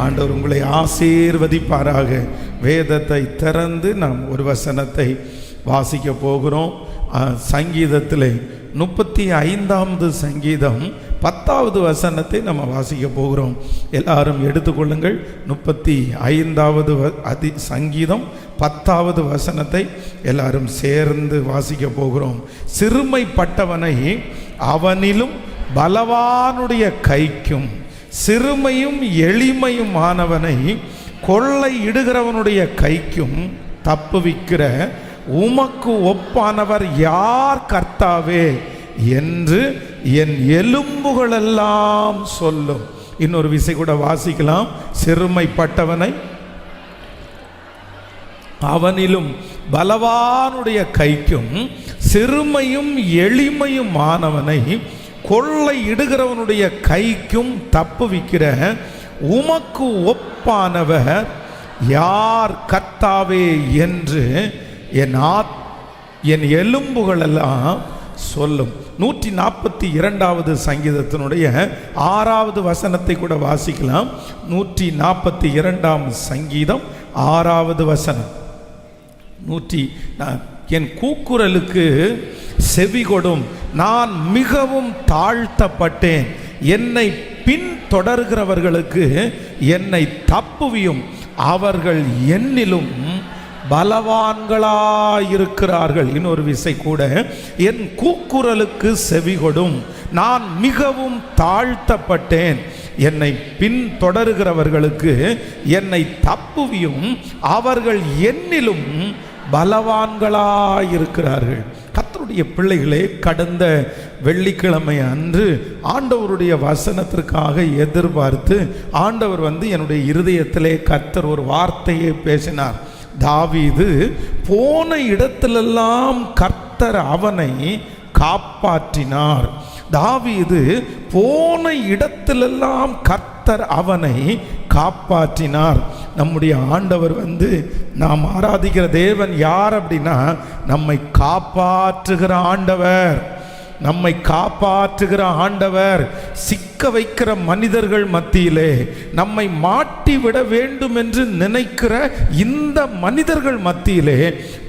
ஆண்டவர் உங்களை ஆசீர்வதிப்பாராக. வேதத்தை திறந்து நாம் ஒரு வசனத்தை வாசிக்க போகிறோம். சங்கீதத்தில் 35வது சங்கீதம் 10வது வசனத்தை நம்ம வாசிக்க போகிறோம். எல்லாரும் எடுத்துக்கொள்ளுங்கள். 35வது சங்கீதம் 10வது வசனத்தை எல்லாரும் சேர்ந்து வாசிக்க போகிறோம். சிறுமைப்பட்டவனை அவனிலும் பலவானுடைய கைக்கும், சிறுமையும் எளிமையுமானவனை கொள்ளை இடுகிறவனுடைய கைக்கும் தப்புவிக்கிற உமக்கு ஒப்பானவர் யார் கர்த்தாவே என்று என் எலும்புகளெல்லாம் சொல்லும். இன்னொரு விசை கூட வாசிக்கலாம். சிறுமைப்பட்டவனை அவனிலும் பலவானுடைய கைக்கும், சிறுமையும் எளிமையுமானவனை கொள்ளை இடுகிறவனுடைய கைக்கும் தப்புவிக்கிற உமக்கு ஒப்பானவர் யார் கர்த்தாவே என்று என் எலும்புகளெல்லாம் சொல்லும். 142வது சங்கீதத்தினுடைய 6வது வசனத்தை கூட வாசிக்கலாம். 142ஆம் சங்கீதம் 6வது வசனம். என் கூக்குரலுக்கு செவிகொடும், நான் மிகவும் தாழ்த்தப்பட்டேன், என்னை பின் தொடர்கிறவர்களுக்கு என்னை தப்புவியும், அவர்கள் என்னிலும் பலவான்களாயிருக்கிறார்கள். இன்னொரு விசை கூட, என் கூக்குரலுக்கு செவிகொடும், நான் மிகவும் தாழ்த்தப்பட்டேன், என்னை பின் தொடர்கிறவர்களுக்கு என்னை தப்புவியும், அவர்கள் என்னிலும் பலவான்களாயிருக்கிறார்கள். கர்த்தருடைய பிள்ளைகளே, கடந்த வெள்ளிக்கிழமை அன்று ஆண்டவருடைய வசனத்திற்காக எதிர்பார்த்து ஆண்டவர் என்னுடைய இருதயத்திலே கர்த்தர் ஒரு வார்த்தையை பேசினார். தாவீது போன இடத்திலெல்லாம் கர்த்தர் அவனை காப்பாற்றினார். தாவீது போன இடத்திலெல்லாம் கர்த்தர் அவனை காப்பாற்றினார். நம்முடைய ஆண்டவர் நாம் ஆராதிக்கிற தேவன் யார் அப்படின்னா, நம்மை காப்பாற்றுகிற ஆண்டவர். நம்மை காப்பாற்றுகிற ஆண்டவர். சிக்க வைக்கிற மனிதர்கள் மத்தியிலே நம்மை மாட்டிவிட வேண்டும் என்று நினைக்கிற இந்த மனிதர்கள் மத்தியிலே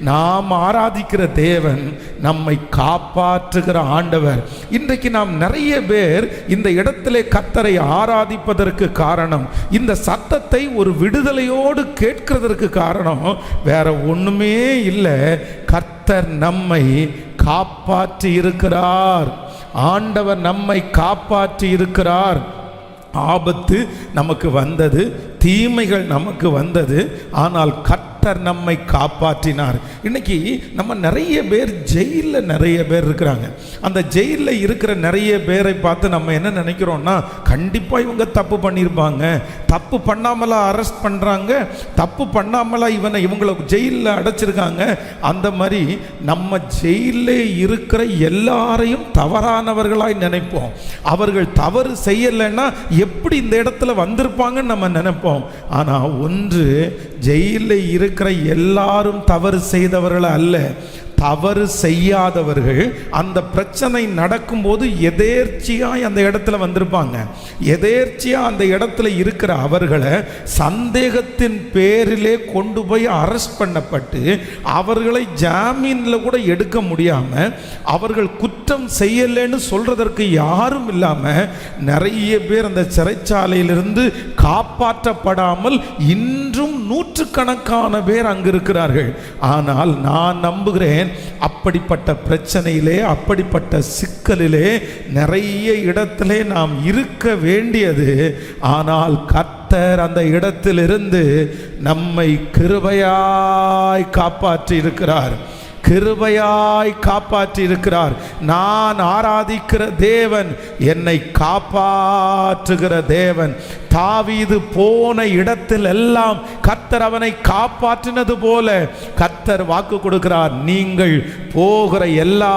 நாம் ஆராதிக்கிற தேவன் நம்மை காப்பாற்றுகிற ஆண்டவர். இன்றைக்கு நாம் நிறைய பேர் இந்த இடத்திலே கர்த்தரை ஆராதிப்பதற்கு காரணம், இந்த சத்தத்தை ஒரு விடுதலையோடு கேட்கிறதற்கு காரணம் வேற ஒண்ணுமே இல்லை. கர்த்தர் நம்மை காப்பாற்றி இருக்கிறார். ஆண்டவர் நம்மை காப்பாற்றி இருக்கிறார். ஆபத்து நமக்கு வந்தது, தீமைகள் நமக்கு வந்தது, ஆனால் கர்த்தர் நம்மை காப்பாற்றினார். இன்னைக்கு நம்ம நிறைய பேர் ஜெயிலில் நிறைய பேர் இருக்கிறாங்க. அந்த ஜெயிலில் இருக்கிற நிறைய பேரை பார்த்து நம்ம என்ன நினைக்கிறோம்னா, கண்டிப்பாக இவங்க தப்பு பண்ணியிருப்பாங்க, தப்பு பண்ணாமலா அரெஸ்ட் பண்ணுறாங்க, தப்பு பண்ணாமலா இவங்களை ஜெயிலில் அடைச்சிருக்காங்க. அந்த மாதிரி நம்ம ஜெயிலே இருக்கிற எல்லாரையும் தவறானவர்களாய் நினைப்போம். அவர்கள் தவறு செய்யலைன்னா எப்படி இந்த இடத்துல வந்திருப்பாங்கன்னு நம்ம நினைப்போம். ஆனால் ஒன்று, ஜெயிலில் இருக்கிற எல்லாரும் தவறு செய்தவர்கள் அல்ல. தவறு செய்யாதவர்கள் அந்த பிரச்சனை நடக்கும்போது எதேர்ச்சியாக அந்த இடத்துல வந்திருப்பாங்க. எதேர்ச்சியாக அந்த இடத்துல இருக்கிற அவர்களை சந்தேகத்தின் பேரிலே கொண்டு போய் அரெஸ்ட் பண்ணப்பட்டு அவர்களை ஜாமீனில் கூட எடுக்க முடியாமல், அவர்கள் குற்றம் செய்யலைன்னு சொல்றதற்கு யாரும் இல்லாமல் நிறைய பேர் அந்த சிறைச்சாலையிலிருந்து காப்பாற்றப்படாமல் இன்றும் நூற்றுக்கணக்கான பேர் அங்கு இருக்கிறார்கள். ஆனால் நான் நம்புகிறேன், அப்படிப்பட்ட பிரச்சனையிலே, அப்படிப்பட்ட சிக்கலிலே நிறைய இடத்திலே நாம் இருக்க வேண்டியது. ஆனால் கர்த்தர் அந்த இடத்திலிருந்து நம்மை கிருபையாய் காப்பாற்றி இருக்கிறார். கிருபையாய் காப்பாற்றி இருக்கிறார். நான் ஆராதிக்கிற தேவன் என்னை காப்பாற்றுகிற தேவன். தாவீது போன இடத்தில் எல்லாம் கர்த்தர் அவனை காப்பாற்றினது போல கர்த்தர் வாக்கு கொடுக்கிறார், நீங்கள் போகிற எல்லா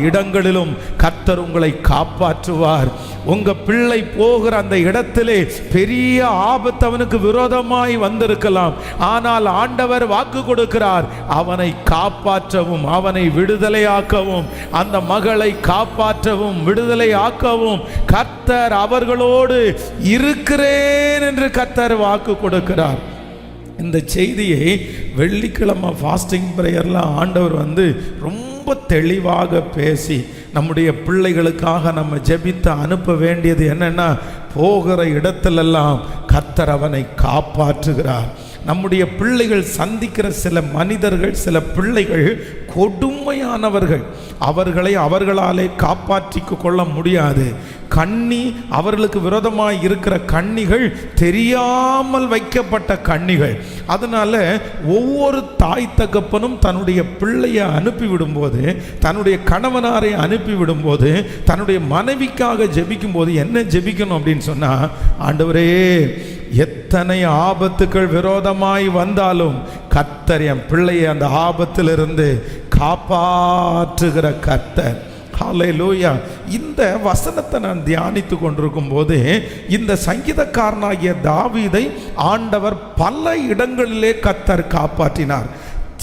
இடங்களிலும் கர்த்தர் உங்களை காப்பாற்றுவார். உங்க பிள்ளை போகிற அந்த இடத்திலே பெரிய ஆபத்து அவனுக்கு விரோதமாய் வந்திருக்கலாம். ஆனால் ஆண்டவர் வாக்கு கொடுக்கிறார், அவனை காப்பாற்றவும் அவனை விடுதலையாக்கவும் அந்த மகளை காப்பாற்றவும் விடுதலையாக்கவும் கர்த்தர் அவர்களோடு இருக்கிறேன் என்று கர்த்தர் வாக்கு கொடுக்கிறார். இந்த செய்தியை வெள்ளிக்கிழமை ஃபாஸ்டிங் பிரேயர்ல ஆண்டவர் ரொம்ப தெளிவாக பேசி நம்முடைய பிள்ளைகளுக்காக நம்ம ஜெபித்து அனுப்ப வேண்டியது என்னன்னா, போகிற இடத்திலெல்லாம் கர்த்தர் அவனை காப்பாற்றுகிறார். நம்முடைய பிள்ளைகள் சந்திக்கிற சில மனிதர்கள், சில பிள்ளைகள் கொடுமையானவர்கள். அவர்களை அவர்களாலே காப்பாற்றிக் கொள்ள முடியாது. கண்ணி, அவர்களுக்கு விரோதமாக இருக்கிற கண்ணிகள் தெரியாமல் வைக்கப்பட்ட கண்ணிகள். அதனால ஒவ்வொரு தாய் தகப்பனும் தன்னுடைய பிள்ளையை அனுப்பிவிடும்போது, தன்னுடைய கணவனாரை அனுப்பிவிடும்போது, தன்னுடைய மனைவிக்காக ஜெபிக்கும் போது என்ன ஜெபிக்கணும் அப்படின்னு சொன்னா, ஆண்டவரே எத்தனை ஆபத்துக்கள் விரோதமாய் வந்தாலும் கர்த்தர் என் பிள்ளையை அந்த ஆபத்திலிருந்து காப்பாற்றுகிற கர்த்தர். ஹல்லேலூயா. இந்த வசனத்தை நான் தியானித்து கொண்டிருக்கும் போது இந்த சங்கீதக்காரனாகிய தாவீதை ஆண்டவர் பல இடங்களிலே கர்த்தர் காப்பாற்றினார்.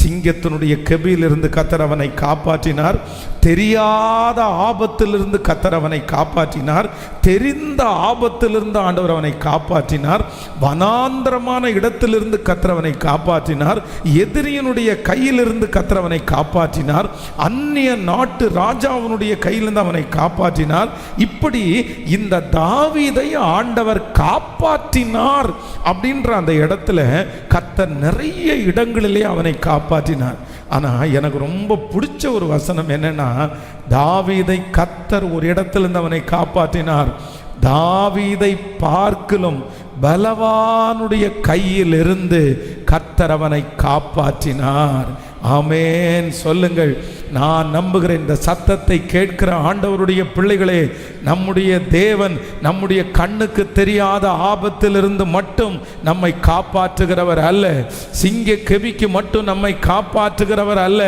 சிங்கத்தினுடைய கெபியிலிருந்து கர்த்தர் அவனை காப்பாற்றினார். தெரியாத ஆபத்திலிருந்து கர்த்தர் அவனை காப்பாற்றினார். தெரிந்த ஆபத்திலிருந்து ஆண்டவர் அவனை காப்பாற்றினார். வனாந்திரமான இடத்திலிருந்து கர்த்தர் அவனை காப்பாற்றினார். எதிரியினுடைய கையிலிருந்து கர்த்தர் அவனை காப்பாற்றினார். அந்நிய நாட்டு ராஜாவினுடைய கையிலிருந்து அவனை காப்பாற்றினார். இப்படி இந்த தாவீதை ஆண்டவர் காப்பாற்றினார் அப்படின்ற அந்த இடத்துல கர்த்தர் நிறைய இடங்களிலே அவனை காப்பாற்றினார். ஆனால் எனக்கு ரொம்ப பிடிச்ச ஒரு வசனம் என்னன்னா, தாவீதை கர்த்தர் ஒரு இடத்திலிருந்து அவனை காப்பாற்றினார். தாவீதை பார்க்கிலும் பலவானுடைய கையில் இருந்து கர்த்தர் அவனை காப்பாற்றினார். ஆமேன் சொல்லுங்கள். நான் நம்புகிறேன், இந்த சத்தத்தை கேட்கிற ஆண்டவருடைய பிள்ளைகளே, நம்முடைய தேவன் நம்முடைய கண்ணுக்கு தெரியாத ஆபத்திலிருந்து மட்டும் நம்மை காப்பாற்றுகிறவர் அல்ல. சிங்க கெபிக்கு மட்டும் நம்மை காப்பாற்றுகிறவர் அல்ல.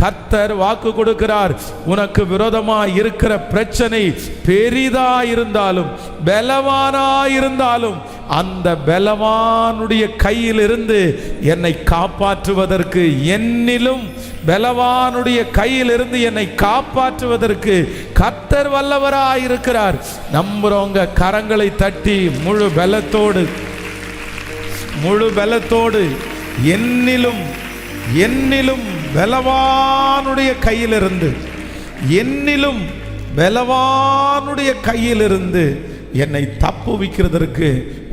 கர்த்தர் வாக்கு கொடுக்கிறார், உனக்கு விரோதமாக இருக்கிற பிரச்சனை பெரிதா இருந்தாலும் பலவானா இருந்தாலும் அந்த பலவானுடைய கையில் இருந்து என்னை காப்பாற்றுவதற்கு, என்னிலும் பலவானுடைய கையில் இருந்து என்னை காப்பாற்றுவதற்கு கர்த்தர் வல்லவராயிருக்கிறார். நம்புறவங்க கரங்களை தட்டி முழு பலத்தோடு என்னிலும் பலவானுடைய கையிலிருந்து, என்னிலும் பலவானுடைய கையிலிருந்து என்னை தப்புவிக்கிறதற்கு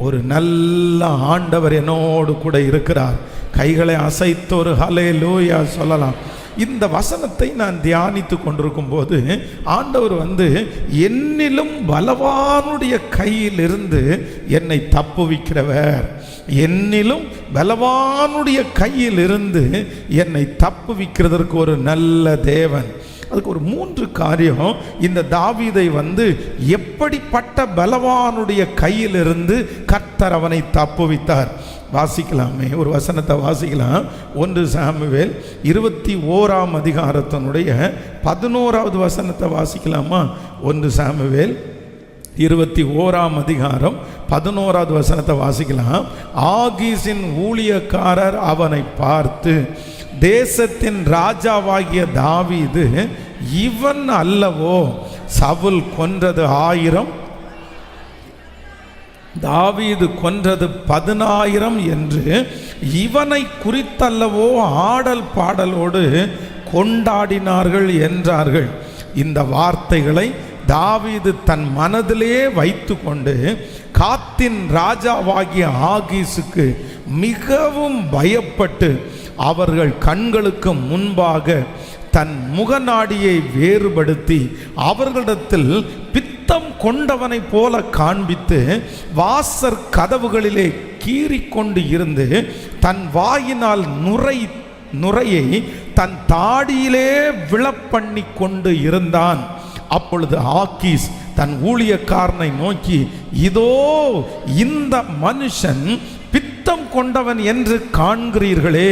ஒரு நல்ல ஆண்டவர் என்னோடு கூட இருக்கிறார். கைகளை அசைத்து ஒரு ஹல்லேலூயா சொல்லலாம். இந்த வசனத்தை நான் தியானித்து கொண்டிருக்கும் போது ஆண்டவர் என்னிலும் பலவானுடைய கையிலிருந்து என்னை தப்புவிக்கிறவர், என்னிலும் பலவானுடைய கையிலிருந்து என்னை தப்புவிக்கிறதற்கு ஒரு நல்ல தேவன். அதுக்கு ஒரு 3 காரியம். இந்த தாவீதை எப்படிப்பட்ட பலவானுடைய கையிலிருந்து கர்த்தர் அவனை தப்புவித்தார். வாசிக்கலாமே, ஒரு வசனத்தை வாசிக்கலாம். 1 சாமுவேல் 21ஆம் அதிகாரத்தினுடைய 11வது வசனத்தை வாசிக்கலாமா? 1 சாமுவேல் 21ஆம் அதிகாரம் 11வது வசனத்தை வாசிக்கலாம். ஆகீசின் ஊழியக்காரர் அவனை பார்த்து, தேசத்தின் ராஜாவாகிய தாவீது இவன் அல்லவோ சவுல் கொன்றது 1000, தாவீது கொன்றது 10000 என்று இவனை குறித்தல்லவோ ஆடல் பாடலோடு கொண்டாடினார்கள் என்றார்கள். இந்த வார்த்தைகளை தாவீது தன் மனதிலே வைத்து கொண்டு காத்தின் ராஜாவாகிய ஆகீசுக்கு மிகவும் பயப்பட்டு அவர்கள் கண்களுக்கு முன்பாக தன் முகநாடியை வேறுபடுத்தி அவர்களிடத்தில் பித்தம் கொண்டவனை போல காண்பித்து வாசற் கதவுகளிலே கீறிக்கொண்டு இருந்து தன் வாயினால் நுரையை தன் தாடியிலே விழப்பண்ணி கொண்டு இருந்தான். அப்பொழுது ஆகீஸ் தன் ஊழியக்காரனை நோக்கி, இதோ இந்த மனுஷன் பித்தம் கொண்டவன் என்று காண்கிறீர்களே,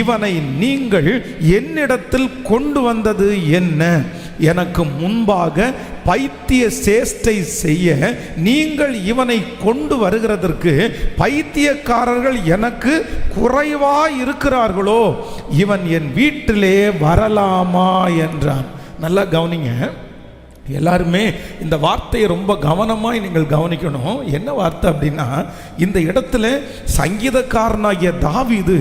இவனை நீங்கள் என்னிடத்தில் கொண்டு வந்தது என்ன? எனக்கு முன்பாக பைத்திய சேஷ்டை செய்ய நீங்கள் இவனை கொண்டு வருகிறதற்கு பைத்தியக்காரர்கள் எனக்கு குறைவா இருக்கிறார்களோ, இவன் என் வீட்டிலே வரலாமா என்றான். நல்லா கவனிங்க, எல்லாருமே இந்த வார்த்தையை ரொம்ப கவனமாய் நீங்கள் கவனிக்கணும். என்ன வார்த்தை அப்படின்னா, இந்த இடத்துல சங்கீதக்காரனாகிய தாவீது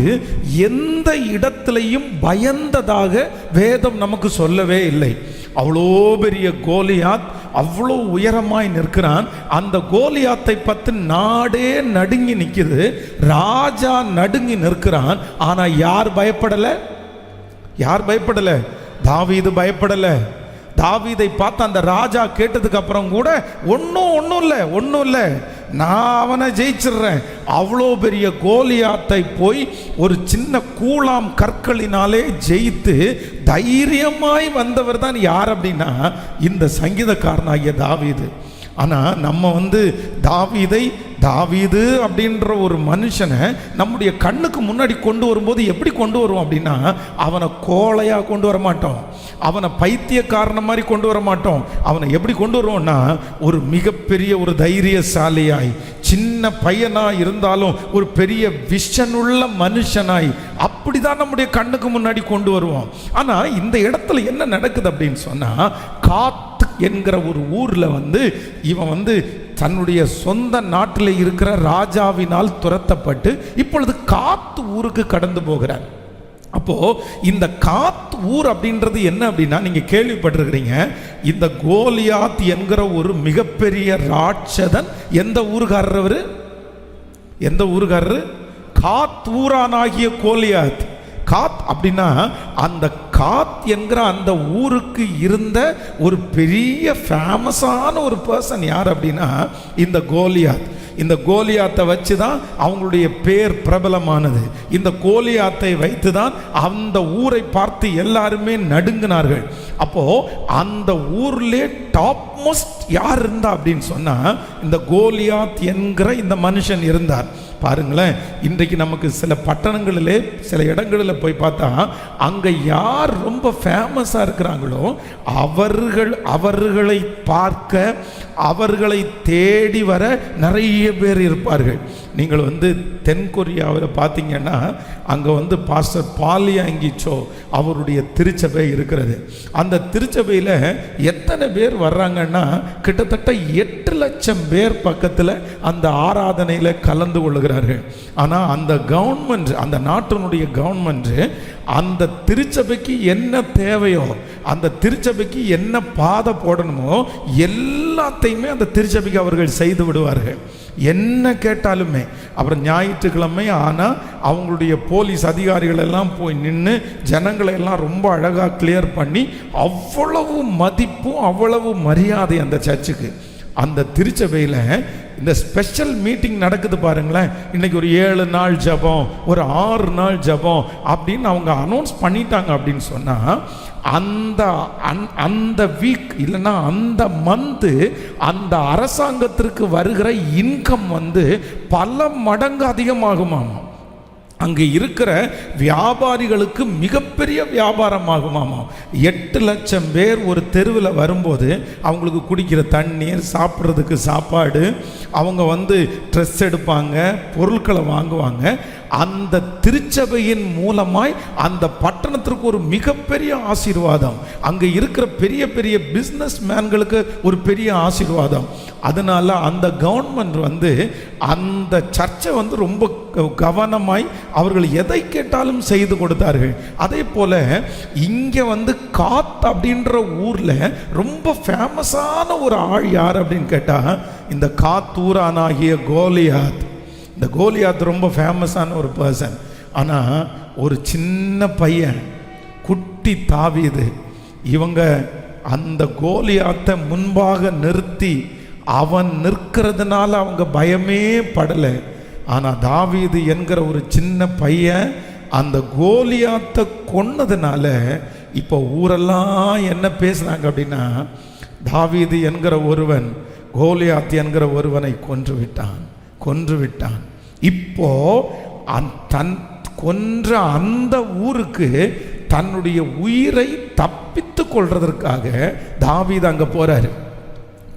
எந்த இடத்திலையும் பயந்ததாக வேதம் நமக்கு சொல்லவே இல்லை. அவ்வளோ பெரிய கோலியாத் அவ்வளோ உயரமாய் நிற்கிறான். அந்த கோலியாத்தை பார்த்து நாடே நடுங்கி நிற்குது, ராஜா நடுங்கி நிற்கிறான். ஆனால் யார் பயப்படலை? யார் பயப்படலை? தாவீது பயப்படலை. தாவீதை பார்த்து அந்த ராஜா கேட்டதுக்கு அப்புறம் கூட ஒன்றும் இல்லை, நான் அவனை ஜெயிச்சிடுறேன். அவ்வளோ பெரிய கோலியாத்தை போய் ஒரு சின்ன கூழாம் கற்களினாலே ஜெயித்து தைரியமாய் வந்தவர் தான் யார் அப்படின்னா இந்த சங்கீதக்காரனாகிய தாவீது. ஆனால் நம்ம தாவீது அப்படின்ற ஒரு மனுஷனை நம்முடைய கண்ணுக்கு முன்னாடி கொண்டு வரும்போது எப்படி கொண்டு வருவோம் அப்படின்னா, அவனை கோழையாக கொண்டு வர மாட்டோம், அவனை பைத்தியக்காரன மாதிரி கொண்டு வர மாட்டோம். அவனை எப்படி கொண்டு வருவோம்னா, ஒரு மிகப்பெரிய ஒரு தைரியசாலியாய், சின்ன பையனாக இருந்தாலும் ஒரு பெரிய விஷனுள்ள மனுஷனாய், அப்படிதான் நம்முடைய கண்ணுக்கு முன்னாடி கொண்டு வருவோம். ஆனால் இந்த இடத்துல என்ன நடக்குது அப்படின்னு சொன்னால், காத் என்கிற ஒரு ஊரில் இவன் தன்னுடைய சொந்த நாட்டில் இருக்கிற ராஜாவினால் துரத்தப்பட்டு இப்பொழுது காத் ஊருக்கு கடந்து போகிறார். அப்போ இந்த காத் ஊர் அப்படின்றது என்ன அப்படின்னா, நீங்க கேள்விப்பட்டிருக்கிறீங்க, இந்த கோலியாத் என்கிற ஒரு மிகப்பெரிய ராட்சதன் எந்த ஊருக்காரர்? எந்த ஊருக்காரர்? காத் ஊரானாகிய கோலியாத். காத் அப்படின்னா அந்த காத் என்கிற அந்த ஊருக்கு இருந்த ஒரு பெரிய ஃபேமஸான ஒரு பர்சன் யார் அப்படின்னா இந்த கோலியாத். இந்த கோலியாத்தை வச்சு தான் அவங்களுடைய பேர் பிரபலமானது. இந்த கோலியாத்தை வைத்து தான் அந்த ஊரை பார்த்து எல்லாருமே நடுங்கினார்கள். அப்போ அந்த ஊர்லே டாப் மோஸ்ட் யார் இருந்தா அப்படின்னு சொன்னா இந்த கோலியாத் என்கிற இந்த மனுஷன் இருந்தார். பாருங்களேன், இன்றைக்கு நமக்கு சில பட்டணங்களிலே சில இடங்களில் போய் பார்த்தா அங்கே யார் ரொம்ப ஃபேமஸாக இருக்கிறாங்களோ அவர்களை பார்க்க, அவர்களை தேடி வர நிறைய பேர் இருப்பார்கள். நீங்கள் தென்கொரியாவில் பார்த்தீங்கன்னா அங்கே பாஸ்டர் பாலியாங்கிச்சோ அவருடைய திருச்சபை இருக்கிறது. அந்த திருச்சபையில் எத்தனை பேர் வர்றாங்கன்னா கிட்டத்தட்ட 8 லட்சம் பேர் பக்கத்தில் அந்த ஆராதனையில் கலந்து கொள்கிறார்கள். ஆனால் அந்த கவர்மெண்ட், அந்த நாட்டினுடைய கவர்மெண்ட் அந்த திருச்சபைக்கு என்ன தேவையோ, அந்த திருச்சபைக்கு என்ன பாதை போடணுமோ எல்லாத்தையுமே அந்த திருச்சபைக்கு அவர்கள் செய்து விடுவார்கள், என்ன கேட்டாலுமே. அப்புறம் ஞாயிற்றுக்கிழமை ஆனால் அவங்களுடைய போலீஸ் அதிகாரிகள் எல்லாம் போய் நின்று ஜனங்களை எல்லாம் ரொம்ப அழகாக கிளியர் பண்ணி, அவ்வளவு மதிப்பும் அவ்வளவு மரியாதை அந்த சர்ச்சுக்கு. அந்த திருச்சபையில் இந்த ஸ்பெஷல் மீட்டிங் நடக்குது பாருங்களேன். இன்னைக்கு ஒரு 7 நாள் ஜபம், ஒரு 6 நாள் ஜபம் அப்படின்னு அவங்க அனௌன்ஸ் பண்ணிட்டாங்க அப்படின்னு சொன்னால் அந்த வீக் இல்லைன்னா அந்த மந்த்து அந்த அரசாங்கத்திற்கு வருகிற இன்கம் பல மடங்கு அதிகமாகுமாமா. அங்கே இருக்கிற வியாபாரிகளுக்கு மிகப்பெரிய வியாபாரமாகுமாமா. 8 லட்சம் பேர் ஒரு தெருவில் வரும்போது அவங்களுக்கு குடிக்கிற தண்ணீர், சாப்பிட்றதுக்கு சாப்பாடு, அவங்க ட்ரெஸ் எடுப்பாங்க, பொருட்களை வாங்குவாங்க. அந்த திருச்சபையின் மூலமாய் அந்த பட்டணத்திற்கு ஒரு மிகப்பெரிய ஆசீர்வாதம், அங்கே இருக்கிற பெரிய பெரிய பிஸ்னஸ் மேன்களுக்கு ஒரு பெரிய ஆசீர்வாதம். அதனால அந்த கவர்மெண்ட் அந்த சர்ச்சை ரொம்ப கவனமாய் அவர்கள் எதை கேட்டாலும் செய்து கொடுத்தார்கள். அதே போல இங்கே காத் அப்படின்ற ஊர்ல ரொம்ப ஃபேமஸான ஒரு ஆள் யார் அப்படின்னு கேட்டா இந்த காத்தூரானாகிய கோலியாத். இந்த கோலியாத் ரொம்ப ஃபேமஸான ஒரு பர்சன். ஆனால் ஒரு சின்ன பையன், குட்டி தாவீது, இவங்க அந்த கோலியாத்தை முன்பாக நிறுத்தி அவன் நிற்கிறதுனால அவங்க பயமே படலை. ஆனால் தாவீது என்கிற ஒரு சின்ன பையன் அந்த கோலியாத்தை கொன்னதுனால இப்போ ஊரெல்லாம் என்ன பேசுனாங்க அப்படின்னா, தாவீது என்கிற ஒருவன் கோலியாத் என்கிற ஒருவனை கொன்று விட்டான். இப்போ தன் கொன்ற அந்த ஊருக்கு தன்னுடைய உயிரை தப்பித்து கொள்றதற்காக தாவீது அங்கே போறாரு.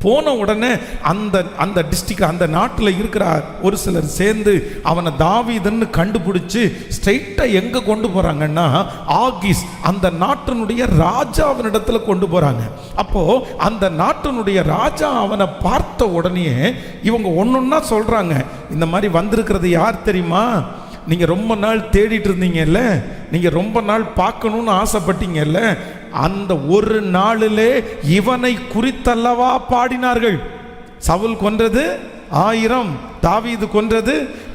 போன உடனே அந்த அந்த டிஸ்ட்ரிக்ட், அந்த நாட்டில் இருக்கிற ஒரு சிலர் சேர்ந்து அவனை தாவீதுன்னு கண்டுபிடிச்சு ஸ்ட்ரைட்டாக எங்கே கொண்டு போகிறாங்கன்னா ஆகீஸ், அந்த நாட்டினுடைய ராஜாவினிடத்துல கொண்டு போகிறாங்க. அப்போது அந்த நாட்டினுடைய ராஜா அவனை பார்த்த உடனே இவங்க ஒன்றொன்னா சொல்கிறாங்க, இந்த மாதிரி வந்திருக்கிறது யார் தெரியுமா? நீங்கள் ரொம்ப நாள் தேடிட்டு இருந்தீங்கல்ல, நீங்கள் ரொம்ப நாள் பார்க்கணுன்னு ஆசைப்பட்டீங்கல்ல, அந்த ஒரு நாளிலே இவனை குறித்தல்லவா பாடினார்கள். சவுல் கொன்றது 1000, தாவீது கொன்றது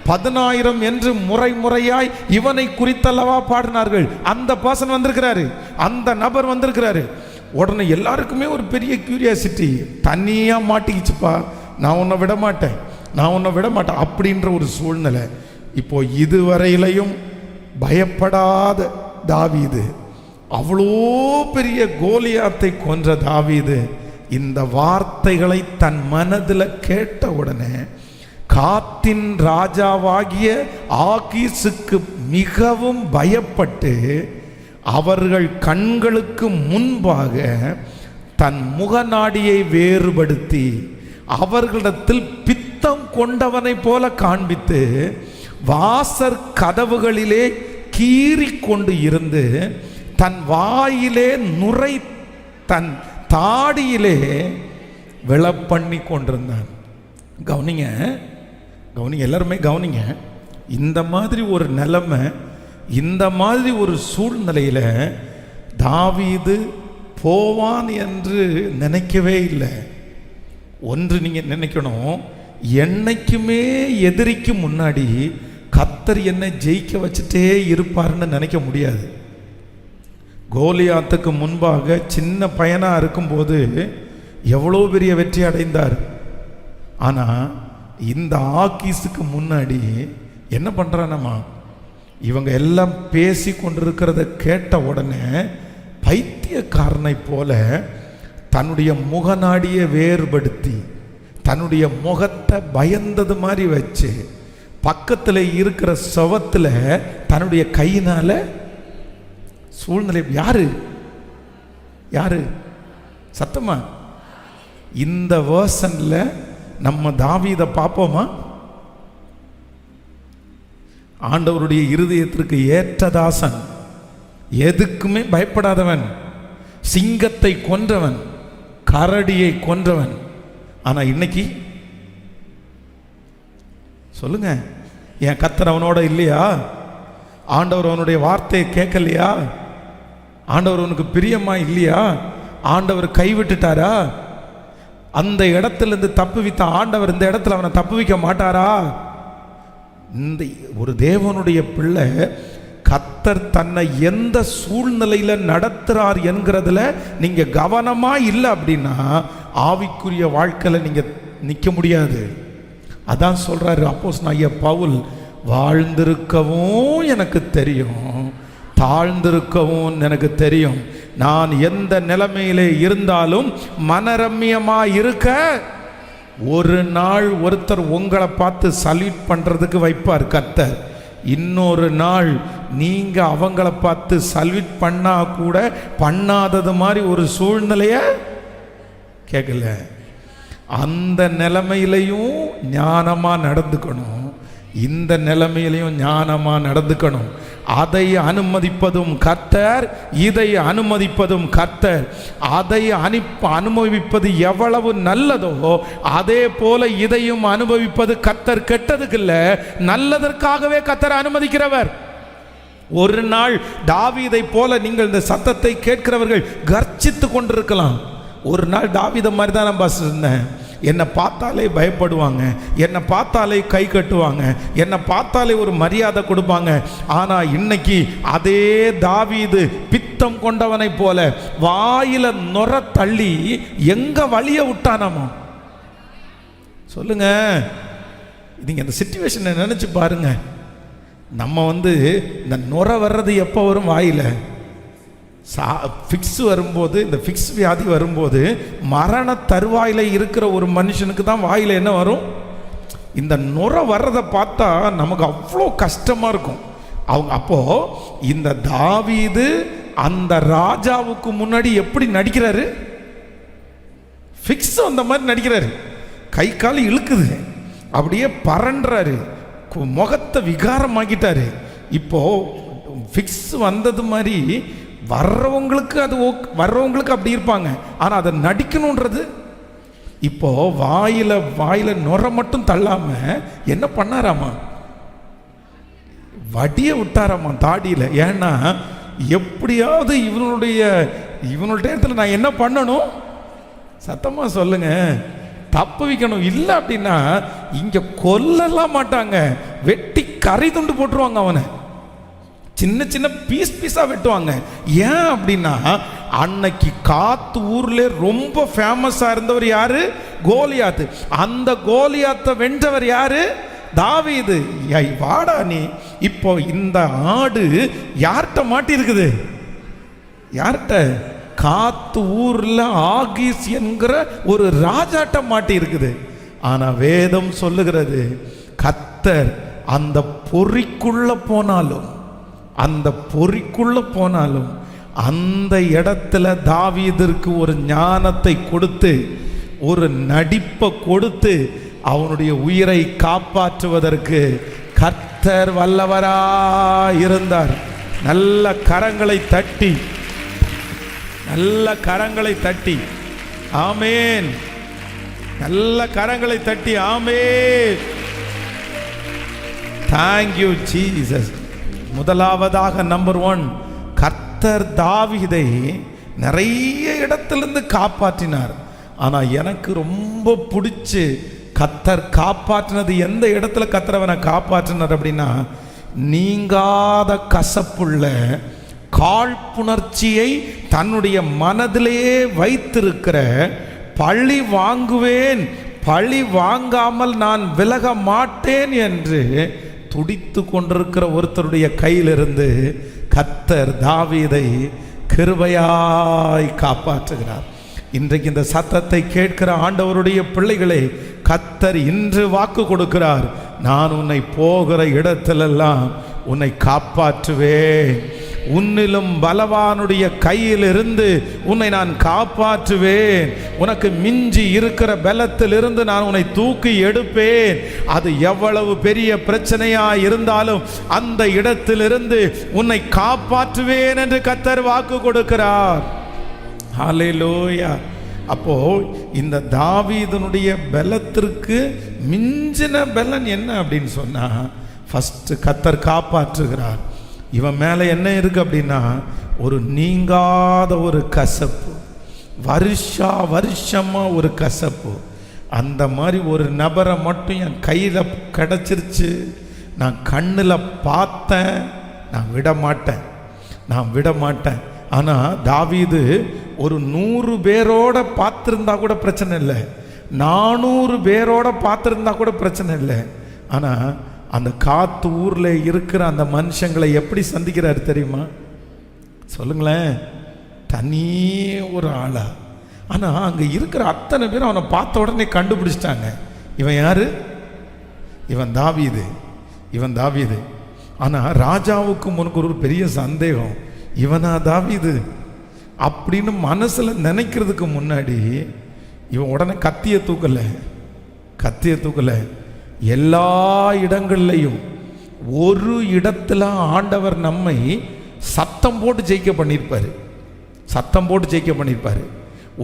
10,000 என்று முறை முறையாய் இவனை குறித்தல்லவா பாடினார்கள். அந்த பர்சன் வந்திருக்கிறாரு, அந்த நபர் வந்திருக்கிறாரு. உடனே எல்லாருக்குமே ஒரு பெரிய கியூரியாசிட்டி, தனியாக மாட்டிக்கிச்சுப்பா, நான் உன்னை விட மாட்டேன், நான் உன்னை விட மாட்டேன் அப்படின்ற ஒரு சூழ்நிலை. இப்போ இதுவரையிலையும் பயப்படாத தாவீது, அவ்வளோ பெரிய கோலியாத்தை கொன்ற தாவீது இந்த வார்த்தைகளை தன் மனதில் கேட்ட உடனே காத்தின் ராஜாவாகிய ஆகீசுக்கு மிகவும் பயப்பட்டு அவர்கள் கண்களுக்கு முன்பாக தன் முகநாடியை வேறுபடுத்தி அவர்களிடத்தில் பித்தம் கொண்டவனை போல காண்பித்து வாசற் கதவுகளிலே கீறி கொண்டு இருந்து தன் வாயிலே நுரை தன் தாடியிலே விழப்பண்ணி கொண்டிருந்தான். கவனிங்க, கவனிங்க, எல்லாருமே கவனிங்க. இந்த மாதிரி ஒரு நிலைமை, இந்த மாதிரி ஒரு சூழ்நிலையில் தாவீது போவான் என்று நினைக்கவே இல்லை. ஒன்று நீங்கள் நினைக்கணும், என்னைக்குமே எதிரிக்கு முன்னாடி கர்த்தர் என்னை ஜெயிக்க வச்சுட்டே இருப்பார்னு நினைக்க முடியாது. கோலியாத்துக்கு முன்பாக சின்ன பையனாக இருக்கும்போது எவ்வளோ பெரிய வெற்றி அடைந்தார். ஆனால் இந்த ஆகீஸுக்கு முன்னாடி என்ன பண்ணுறானம்மா, இவங்க எல்லாம் பேசி கொண்டிருக்கிறத கேட்ட உடனே பைத்தியக்காரனை போல தன்னுடைய முகநாடியை வேறுபடுத்தி தன்னுடைய முகத்தை பயந்தது மாதிரி வச்சு பக்கத்தில் இருக்கிற சவத்தில் தன்னுடைய கையினால சூழ்நிலை. யாரு யாரு சத்தமா? இந்த வேர்ஷன்ல நம்ம தாவீதை பார்ப்போமா? ஆண்டவருடைய இருதயத்திற்கு ஏற்றதாசன், எதுக்குமே பயப்படாதவன், சிங்கத்தை கொன்றவன், கரடியை கொன்றவன். ஆனா இன்னைக்கு சொல்லுங்க, என் கர்த்தர் அவனோட இல்லையா? ஆண்டவர் அவனுடைய வார்த்தையை கேட்கலையா? ஆண்டவர் அவனுக்கு பிரியமா இல்லையா? ஆண்டவர் கைவிட்டுட்டாரா? அந்த இடத்துல இருந்து தப்பு வைத்த ஆண்டவர் இந்த இடத்துல அவனை தப்பு வைக்க மாட்டாரா? இந்த ஒரு தேவனுடைய பிள்ளை கர்த்தர் தன்னை எந்த சூழ்நிலையில் நடத்துறார் என்கிறதுல நீங்க கவனமா இல்லை அப்படின்னா ஆவிக்குரிய வாழ்க்கையில் நீங்க நிற்க முடியாது. அதான் சொல்றாரு அப்போஸ்தலனாகிய பவுல், வாழ்ந்திருக்கவும் எனக்கு தெரியும், தாழ்ந்திருக்கவும் எனக்கு தெரியும், நான் எந்த நிலைமையிலே இருந்தாலும் மனரம்யமா இருக்க ஒரு நாள் ஒருத்தர் உங்களை பார்த்து சல்யூட் பண்றதுக்கு வைப்பார் கர்த்தர். இன்னொரு நாள் நீங்க அவங்கள பார்த்து சல்யூட் பண்ணா கூட பண்ணாதது மாதிரி ஒரு சூழ்நிலைய கேட்கல. அந்த நிலைமையிலையும் ஞானமா நடந்துக்கணும், இந்த நிலைமையிலையும் ஞானமா நடந்துக்கணும். அதை அனுமதிப்பதும் கர்த்தர், இதை அனுமதிப்பதும் கர்த்தர். அதை அனுபவிப்பது எவ்வளவு நல்லதோ அதே போல இதையும் அனுபவிப்பது கர்த்தர். கெட்டதுக்கு இல்ல, நல்லதற்காகவே கர்த்தர் அனுமதிக்கிறவர். ஒரு நாள் தாவீதை போல நீங்கள் இந்த சத்தத்தை கேட்கிறவர்கள் கர்ச்சித்து கொண்டிருக்கலாம். ஒரு நாள் தாவீதை மாதிரி தான் நான் இருந்தேன். என்னை பார்த்தாலே பயப்படுவாங்க, என்னை பார்த்தாலே கை கட்டுவாங்க, என்னை பார்த்தாலே ஒரு மரியாதை கொடுப்பாங்க. ஆனால் இன்னைக்கு அதே தாவீது பித்தம் கொண்டவனை போல வாயில நுர தள்ளி எங்க வழிய விட்டானாமோ? சொல்லுங்க, நீங்க இந்த சிச்சுவேஷனை நினைச்சு பாருங்க. நம்ம இந்த நுர வர்றது எப்போ வரும்? வாயில ஃபிக்ஸ் வரும்போது, இந்த ஃபிக்ஸ் வியாதி வரும்போது மரண தருவாயில் இருக்கிற ஒரு மனுஷனுக்கு தான் வாயில் என்ன வரும்? இந்த நுர வர்றதை பார்த்தா நமக்கு அவ்வளோ கஷ்டமாக இருக்கும். அப்போ இந்த தாவீது அந்த ராஜாவுக்கு முன்னாடி எப்படி நடிக்கிறாரு? ஃபிக்ஸ் வந்த மாதிரி நடிக்கிறாரு, கை கால் இழுக்குது, அப்படியே பறன்றாரு, முகத்தை விகாரமாக்கிட்டாரு. இப்போ ஃபிக்ஸ் வந்தது மாதிரி வர்றவங்களுக்கு அது வர்றவங்களுக்கு அப்படி இருப்பாங்க. ஆனால் அதை நடிக்கணுன்றது இப்போ வாயில நுர மட்டும் தள்ளாம என்ன பண்ணாராமா, வடிய விட்டாராமா தாடியில். ஏன்னா எப்படியாவது இவனுடைய இடத்துல நான் என்ன பண்ணணும், சத்தமா சொல்லுங்க, தப்பு வைக்கணும். இல்லை அப்படின்னா இங்க கொல்லலாம் மாட்டாங்க, வெட்டி கரை துண்டு போட்டுருவாங்க, அவனை சின்ன சின்ன பீஸா வெட்டுவாங்க. ஏன் அப்படின்னா அன்னைக்கு காத்து ஊர்ல ரொம்ப ஃபேமஸா இருந்தவர் யாரு, கோலியாத்து. அந்த கோலியாத்தை வென்றவர் யாரு, தாவீது. வாடா நீ. இப்போ இந்த ஆடு யார்கிட்ட மாட்டி இருக்குது, யார்கிட்ட, காத்து ஊர்ல ஆகீஸ் என்கிற ஒரு ராஜாட்ட மாட்டி இருக்குது. ஆனா வேதம் சொல்லுகிறது, கர்த்தர் அந்த பொறிக்குள்ள போனாலும் அந்த இடத்துல தாவீதிற்கு ஒரு ஞானத்தை கொடுத்து, ஒரு நடிப்பை கொடுத்து, அவனுடைய உயிரை காப்பாற்றுவதற்கு கர்த்தர் வல்லவராயிருந்தார். நல்ல கரங்களை தட்டி ஆமேன். நல்ல கரங்களை தட்டி ஆமேன். Thank you Jesus. முதலாவதாக நம்பர் 1, கர்த்தர் தாவீதை நிறைய இடத்திலிருந்து காப்பாற்றினார். ஆனால் எனக்கு ரொம்ப பிடிச்சி கர்த்தர் காப்பாற்றினது எந்த இடத்துல கர்த்தர் அவனை காப்பாற்றினார் அப்படின்னா, நீங்காத கசப்புள்ள காழ்ப்புணர்ச்சியை தன்னுடைய மனதிலேயே வைத்திருக்கிற, பழி வாங்குவேன், பழி வாங்காமல் நான் விலக மாட்டேன் என்று துடித்து கொண்டிருக்கிற ஒருத்தருடைய கையிலிருந்து கர்த்தர் தாவீதை கிருபையாய் காப்பாற்றுகிறார். இன்றைக்கு இந்த சத்தத்தை கேட்கிற ஆண்டவருடைய பிள்ளைகளே, கர்த்தர் இன்று வாக்கு கொடுக்கிறார், நான் உன்னை போகிற இடத்திலெல்லாம் உன்னை காப்பாற்றுவேன், உன்னிலும் பலவானுடைய கையிலிருந்து உன்னை நான் காப்பாற்றுவேன், உனக்கு மிஞ்சி இருக்கிற பலத்திலிருந்து நான் உன்னை தூக்கி எடுப்பேன். அது எவ்வளவு பெரிய பிரச்சனையா இருந்தாலும் அந்த இடத்திலிருந்து உன்னை காப்பாற்றுவேன் என்று கர்த்தர் வாக்கு கொடுக்கிறார். ஹல்லேலூயா. அப்போ இந்த தாவீதுனுடைய பலத்திற்கு மிஞ்சின பலன் என்ன அப்படின்னு சொன்னா, ஃபர்ஸ்ட் கர்த்தர் காப்பாற்றுகிறார். இவன் மேலே என்ன இருக்கு அப்படின்னா, ஒரு நீங்காத ஒரு கசப்பு, வருஷமா ஒரு கசப்பு. அந்த மாதிரி ஒரு நபரை மட்டும் என் கையில் கிடச்சிருச்சு, நான் கண்ணில் பார்த்தேன், நான் விட மாட்டேன். ஆனால் தாவீது ஒரு 100 பேரோட பார்த்துருந்தா கூட பிரச்சனை இல்லை, 400 பேரோட பார்த்துருந்தா கூட பிரச்சனை இல்லை. ஆனால் அந்த காத்து ஊரில் இருக்கிற அந்த மனுஷங்களை எப்படி சந்திக்கிறாரு தெரியுமா, சொல்லுங்களேன், தனி ஒரு ஆளா. ஆனால் அங்கே இருக்கிற அத்தனை பேரும் அவனை பார்த்த உடனே கண்டுபிடிச்சிட்டாங்க, இவன் யாரு, இவன் தாவீது. ஆனால் ராஜாவுக்கு முன்னுக்கு ஒரு பெரிய சந்தேகம், இவனா தாவீது அப்படின்னு மனசில் நினைக்கிறதுக்கு முன்னாடி இவன் உடனே கத்தியை தூக்கலை. எல்லா இடங்கள்லையும் ஒரு இடத்துல ஆண்டவர் நம்மை சத்தம் போட்டு ஜெயிக்க பண்ணியிருப்பார்.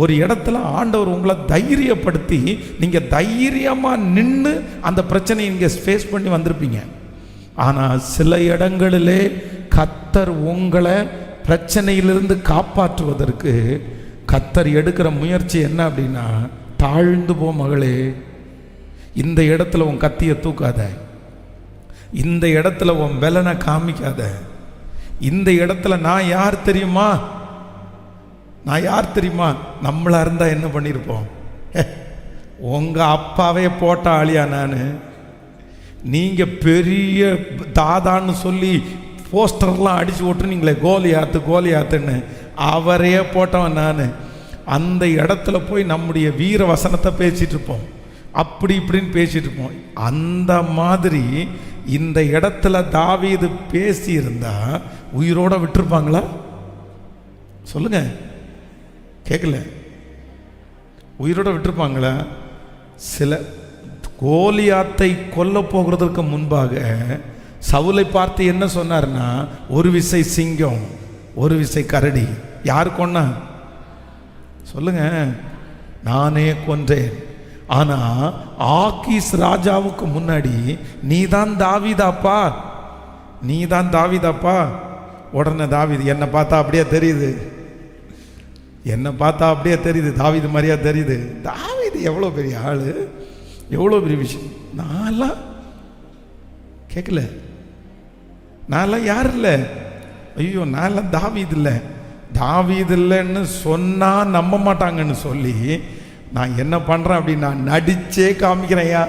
ஒரு இடத்துல ஆண்டவர் உங்களை தைரியப்படுத்தி நீங்கள் தைரியமாக நின்று அந்த பிரச்சனையை நீங்கள் ஃபேஸ் பண்ணி வந்திருப்பீங்க. ஆனால் சில இடங்களிலே கர்த்தர் உங்களை பிரச்சனையிலிருந்து காப்பாற்றுவதற்கு கர்த்தர் எடுக்கிற முயற்சி என்ன அப்படின்னா, தாழ்ந்து போ மகளே, இந்த இடத்துல உன் கத்தியை தூக்காத, இந்த இடத்துல உன் பலனை காமிக்காத, இந்த இடத்துல நான் யார் தெரியுமா, நம்மளா இருந்தா என்ன பண்ணியிருப்போம், உங்க அப்பாவே போட்ட ஆளியா நான், நீங்க பெரிய தாதான்னு சொல்லி போஸ்டர்லாம் அடிச்சு ஓட்டுனீங்களே, கோலியாத்துன்னு, அவரையே போட்டவன் நான். அந்த இடத்துல போய் நம்முடைய வீர வசனத்தை பேசிட்டு இருப்போம், அப்படி இப்படின்னு பேசிட்டு இருப்போம். அந்த மாதிரி இந்த இடத்துல தாவீது பேசி இருந்தா உயிரோட விட்டுருப்பாங்களா, சொல்லுங்க, கேட்கல, உயிரோட விட்டுருப்பாங்களா? சில கோலியாத்தை கொல்ல போகிறதற்கு முன்பாக சவுலை பார்த்து என்ன சொன்னார்னா, ஒரு விசை சிங்கம் ஒரு விசை கரடி. யார் கொன்னா சொல்லுங்க? நானே கொன்றேன். ஆனா ஆக்கீஸ் ராஜாவுக்கு முன்னாடி நீதான் தாவீதாப்பா, நீதான் தாவீதாப்பா. உடனே தாவீது, என்னை பார்த்தா அப்படியே தெரியுது, என்னை பார்த்தா அப்படியே தெரியுது, தாவீது மாதிரியா தெரியுது. தாவீது எவ்வளோ பெரிய ஆளு, எவ்வளோ பெரிய விஷயம். நான்லாம் கேட்கல, நான்லாம் யார் இல்லை, ஐயோ நான்லாம் தாவீது இல்லை, தாவீது இல்லைன்னு சொன்னால் நம்ப மாட்டாங்கன்னு சொல்லி நான் என்ன பண்ணுறேன் அப்படின்னா நடிச்சே காமிக்கிறேன்யா.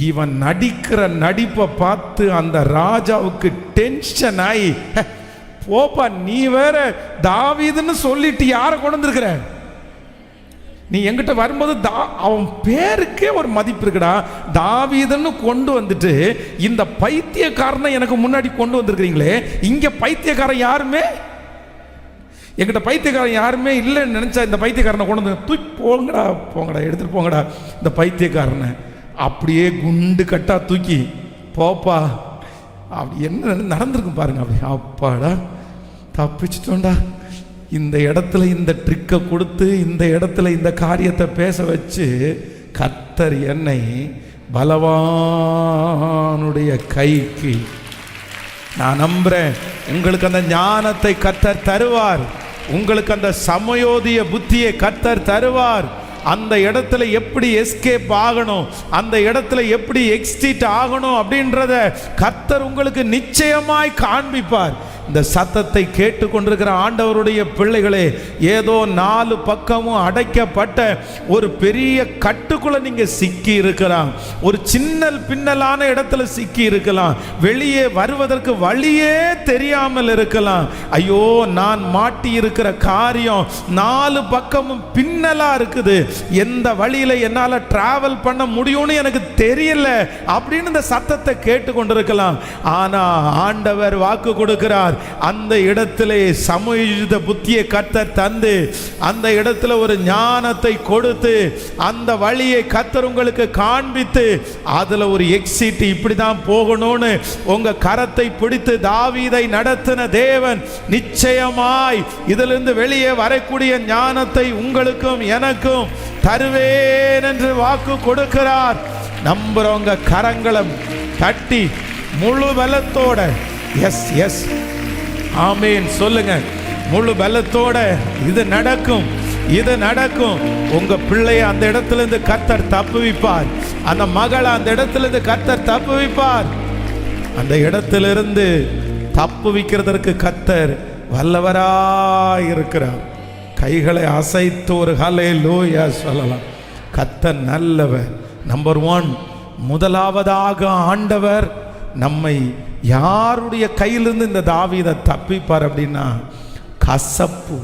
இவன் நடிக்கிற நடிப்பை பார்த்து அந்த ராஜாவுக்கு டென்ஷன் ஆகி, போப்பா நீ வேற தாவீதுன்னு சொல்லிட்டு யாரை கொண்டு வந்திருக்கிற, நீ எங்கிட்ட வரும்போது அவன் பேருக்கே ஒரு மதிப்பு இருக்குடா, தாவீதுன்னு கொண்டு வந்துட்டு இந்த பைத்தியக்காரனை எனக்கு முன்னாடி கொண்டு வந்திருக்கிறீங்களே, இங்க பைத்தியக்காரன் யாருமே எங்கிட்ட பைத்தியக்காரன் யாருமே இல்லைன்னு நினைச்சா இந்த பைத்தியக்காரனை கொண்டு வந்து தூக்கி போங்கடா போங்கடா எடுத்துட்டு போங்கடா இந்த பைத்தியக்காரனை. அப்படியே குண்டு கட்டா தூக்கி போப்பா, அப்படி என்ன நடந்திருக்கும் பாருங்க. அப்படி அப்பாடா தப்பிச்சிட்டோண்டா, இந்த இடத்துல இந்த ட்ரிக்கை கொடுத்து இந்த இடத்துல இந்த காரியத்தை பேச வச்சு கர்த்தர் என்னை பலவானுடைய கைக்கு, நான் நம்புறேன் உங்களுக்கு அந்த ஞானத்தை கர்த்தர் தருவார், உங்களுக்கு அந்த சமயோதிய புத்தியை கர்த்தர் தருவார். அந்த இடத்துல எப்படி எஸ்கேப் ஆகணும், அந்த இடத்துல எப்படி எக்ஸிட் ஆகணும் அப்படின்றத கர்த்தர் உங்களுக்கு நிச்சயமாய் காண்பிப்பார். இந்த சத்தத்தை கேட்டுக்கொண்டிருக்கிற ஆண்டவருடைய பிள்ளைகளே, ஏதோ 4 பக்கமும் அடைக்கப்பட்ட ஒரு பெரிய கட்டுக்குள்ள நீங்க சிக்கி இருக்கலாம், ஒரு சின்னல் பின்னலான இடத்துல சிக்கி இருக்கலாம், வெளியே வருவதற்கு வழியே தெரியாமல் இருக்கலாம். ஐயோ நான் மாட்டி இருக்கிற காரியம் 4 பக்கமும் பின்னலா இருக்குது, எந்த வழியில என்னால டிராவல் பண்ண முடியும்னு எனக்கு தெரியல அப்படின்னு இந்த சத்தத்தை கேட்டுக்கொண்டிருக்கலாம். ஆனா ஆண்டவர் வாக்கு கொடுக்கிறார், அந்த இடத்திலே சமயோஜித புத்தியை கர்த்தர் தந்து, அந்த இடத்துல ஒரு ஞானத்தை கொடுத்து, அந்த வழியை கர்த்தர் உங்களுக்கு காண்பித்து, அதுல ஒரு எக்ஸிட் இப்படிதான் போகணும்னு உங்க கரத்தை பிடித்து தாவீதை நடத்தின தேவன் நிச்சயமாய் இதிலிருந்து வெளியே வரக்கூடிய ஞானத்தை உங்களுக்கும் எனக்கும் தருவேன் என்று வாக்கு கொடுக்கிறார். நம்புறவங்க கரங்களை தட்டி முழு பலத்தோட எஸ் எஸ் ஆமேன் சொல்லுங்க. முழு பலத்தோட இது நடக்கும், இது நடக்கும். உங்க பிள்ளைய அந்த இடத்துல இருந்து கர்த்தர் தப்புவிப்பார், அந்த மகளை அந்த இடத்துல இருந்து கர்த்தர் தப்புவிப்பார். அந்த இடத்திலிருந்து தப்புவிக்கிறதற்கு கர்த்தர் வல்லவராய் இருக்கிறார். கைகளை அசைத்து ஒரு ஹல்லேலூயா சொல்லலாம். கர்த்தர் நல்லவர். நம்பர் 1, முதலாவதாக ஆண்டவர் நம்மை யாருடைய கையிலிருந்து இந்த தாவீதை தப்பிப்பார் அப்படின்னா கசப்பு,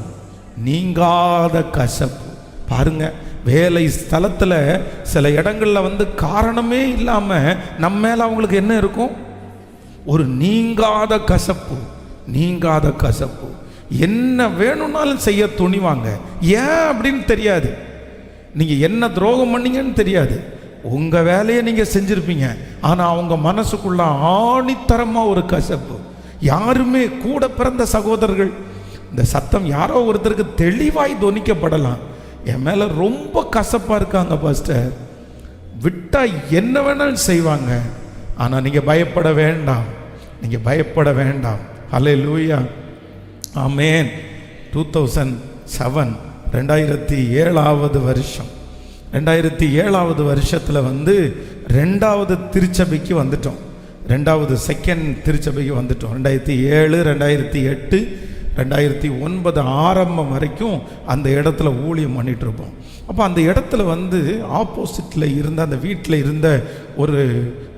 நீங்காத கசப்பு. பாருங்க, வேலை ஸ்தலத்தில் சில இடங்கள்ல காரணமே இல்லாம நம்ம மேல அவங்களுக்கு என்ன இருக்கும், ஒரு நீங்காத கசப்பு, நீங்காத கசப்பு. என்ன வேணும்னாலும் செய்ய துணிவாங்க. ஏன் அப்படின்னு தெரியாது, நீங்க என்ன துரோகம் பண்ணீங்கன்னு தெரியாது, உங்க வேலையை நீங்க செஞ்சிருப்பீங்க. ஆனா அவங்க மனசுக்குள்ள ஆணித்தரமா ஒரு கசப்பு. யாருமே கூட பிறந்த சகோதரர்கள், இந்த சத்தம் யாரோ ஒருத்தருக்கு தெளிவாய் தொனிக்கப்படலாம், என் மேல ரொம்ப கசப்பா இருக்காங்க பாஸ்டர், விட்டா என்ன வேணாலும் செய்வாங்க. ஆனா நீங்க பயப்பட வேண்டாம், நீங்க பயப்பட வேண்டாம். ஹல்லேலூயா ஆமென். 2007 2007வது வருஷம், 2007வது வருஷத்தில் 2வது திருச்சபைக்கு வந்துட்டோம், 2வது செகண்ட் திருச்சபைக்கு வந்துட்டோம். 2007 2008 2009 ஆரம்பம் வரைக்கும் அந்த இடத்துல ஊழியம் பண்ணிட்டு இருப்போம். அப்போ அந்த இடத்துல ஆப்போசிட்டில் இருந்த அந்த வீட்டில் இருந்த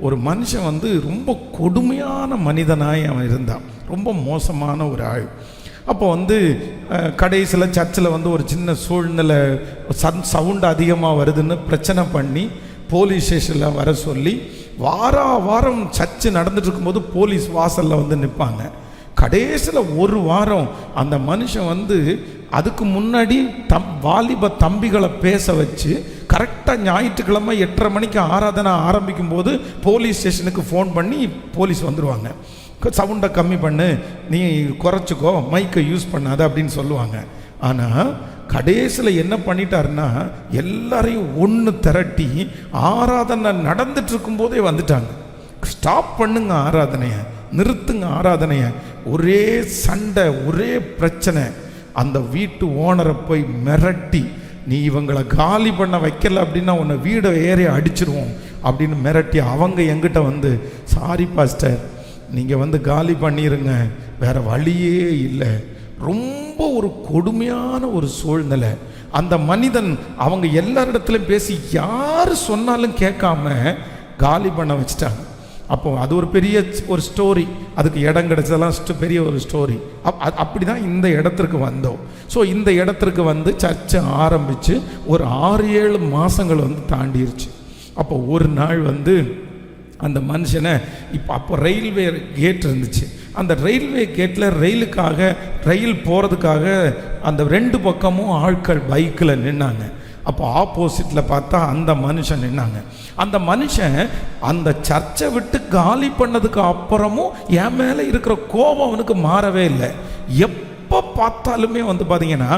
ஒரு மனுஷன் ரொம்ப கொடுமையான மனிதனாய் அவன் இருந்தான், ரொம்ப மோசமான ஒரு ஆள். அப்போ கடைசியில் சர்ச்சில் ஒரு சின்ன சூழ்நிலை, சவுண்டு அதிகமாக வருதுன்னு பிரச்சனை பண்ணி போலீஸ் ஸ்டேஷனில் வர சொல்லி, வாரம் சர்ச்சு நடந்துட்டு இருக்கும்போது போலீஸ் வாசலில் நிற்பாங்க. கடைசியில் ஒரு வாரம் அந்த மனுஷன் அதுக்கு முன்னாடி வாலிப தம்பிகளை பேச வச்சு கரெக்டாக ஞாயிற்றுக்கிழமை 8:30 மணிக்கு ஆராதனை ஆரம்பிக்கும் போது போலீஸ் ஸ்டேஷனுக்கு ஃபோன் பண்ணி போலீஸ் வந்துடுவாங்க. சவுண்டை கம்மி பண்ணு, நீ குறைச்சிக்கோ, மைக்கை யூஸ் பண்ணாத அப்படின்னு சொல்லுவாங்க. ஆனால் கடைசியில் என்ன பண்ணிட்டாருன்னா எல்லாரையும் ஒன்று திரட்டி ஆராதனை நடந்துட்டு இருக்கும்போதே வந்துட்டாங்க. ஸ்டாப் பண்ணுங்க ஆராதனையை, நிறுத்துங்க ஆராதனையை. ஒரே சண்டை, ஒரே பிரச்சனை. அந்த வீட்டு ஓனரை போய் மிரட்டி, நீ இவங்களை காலி பண்ண வைக்கல அப்படின்னா உன்னை வீடை ஏறி அடிச்சிருவோம் அப்படின்னு மிரட்டி அவங்க எங்கிட்ட வந்து, சாரி பாஸ்டர், நீங்கள் வந்து காலி பண்ணிடுங்க, வேறு வழியே இல்லை. ரொம்ப ஒரு கொடுமையான ஒரு சூழ்நிலை. அந்த மனிதன் அவங்க எல்லாரிடத்துலையும் பேசி யார் சொன்னாலும் கேட்காம காலி பண்ண வச்சுட்டாங்க. அப்போ அது ஒரு பெரிய ஒரு ஸ்டோரி, அதுக்கு இடம் கிடைச்சதெல்லாம் பெரிய ஒரு ஸ்டோரி. அப்படி தான் இந்த இடத்திற்கு வந்தோம். ஸோ இந்த இடத்திற்கு வந்து சர்ச்சை ஆரம்பித்து ஒரு 6-7 மாதங்கள் வந்து தாண்டிருச்சு. அப்போ ஒரு நாள் வந்து அந்த மனுஷனை அப்போ ரயில்வே கேட் இருந்துச்சு. அந்த ரயில்வே கேட்டில் ரயில் போகிறதுக்காக அந்த 2 பக்கமும் ஆட்கள் பைக்கில் நின்னாங்க. அப்போ ஆப்போசிட்டில் பார்த்தா அந்த மனுஷன் நின்னாங்க. அந்த மனுஷன் அந்த சர்ச்சை விட்டு காலி பண்ணதுக்கு அப்புறமும் என் மேலே இருக்கிற கோபம் அவனுக்கு மாறவே இல்லை. எப்போ பார்த்தாலுமே வந்து பார்த்தீங்கன்னா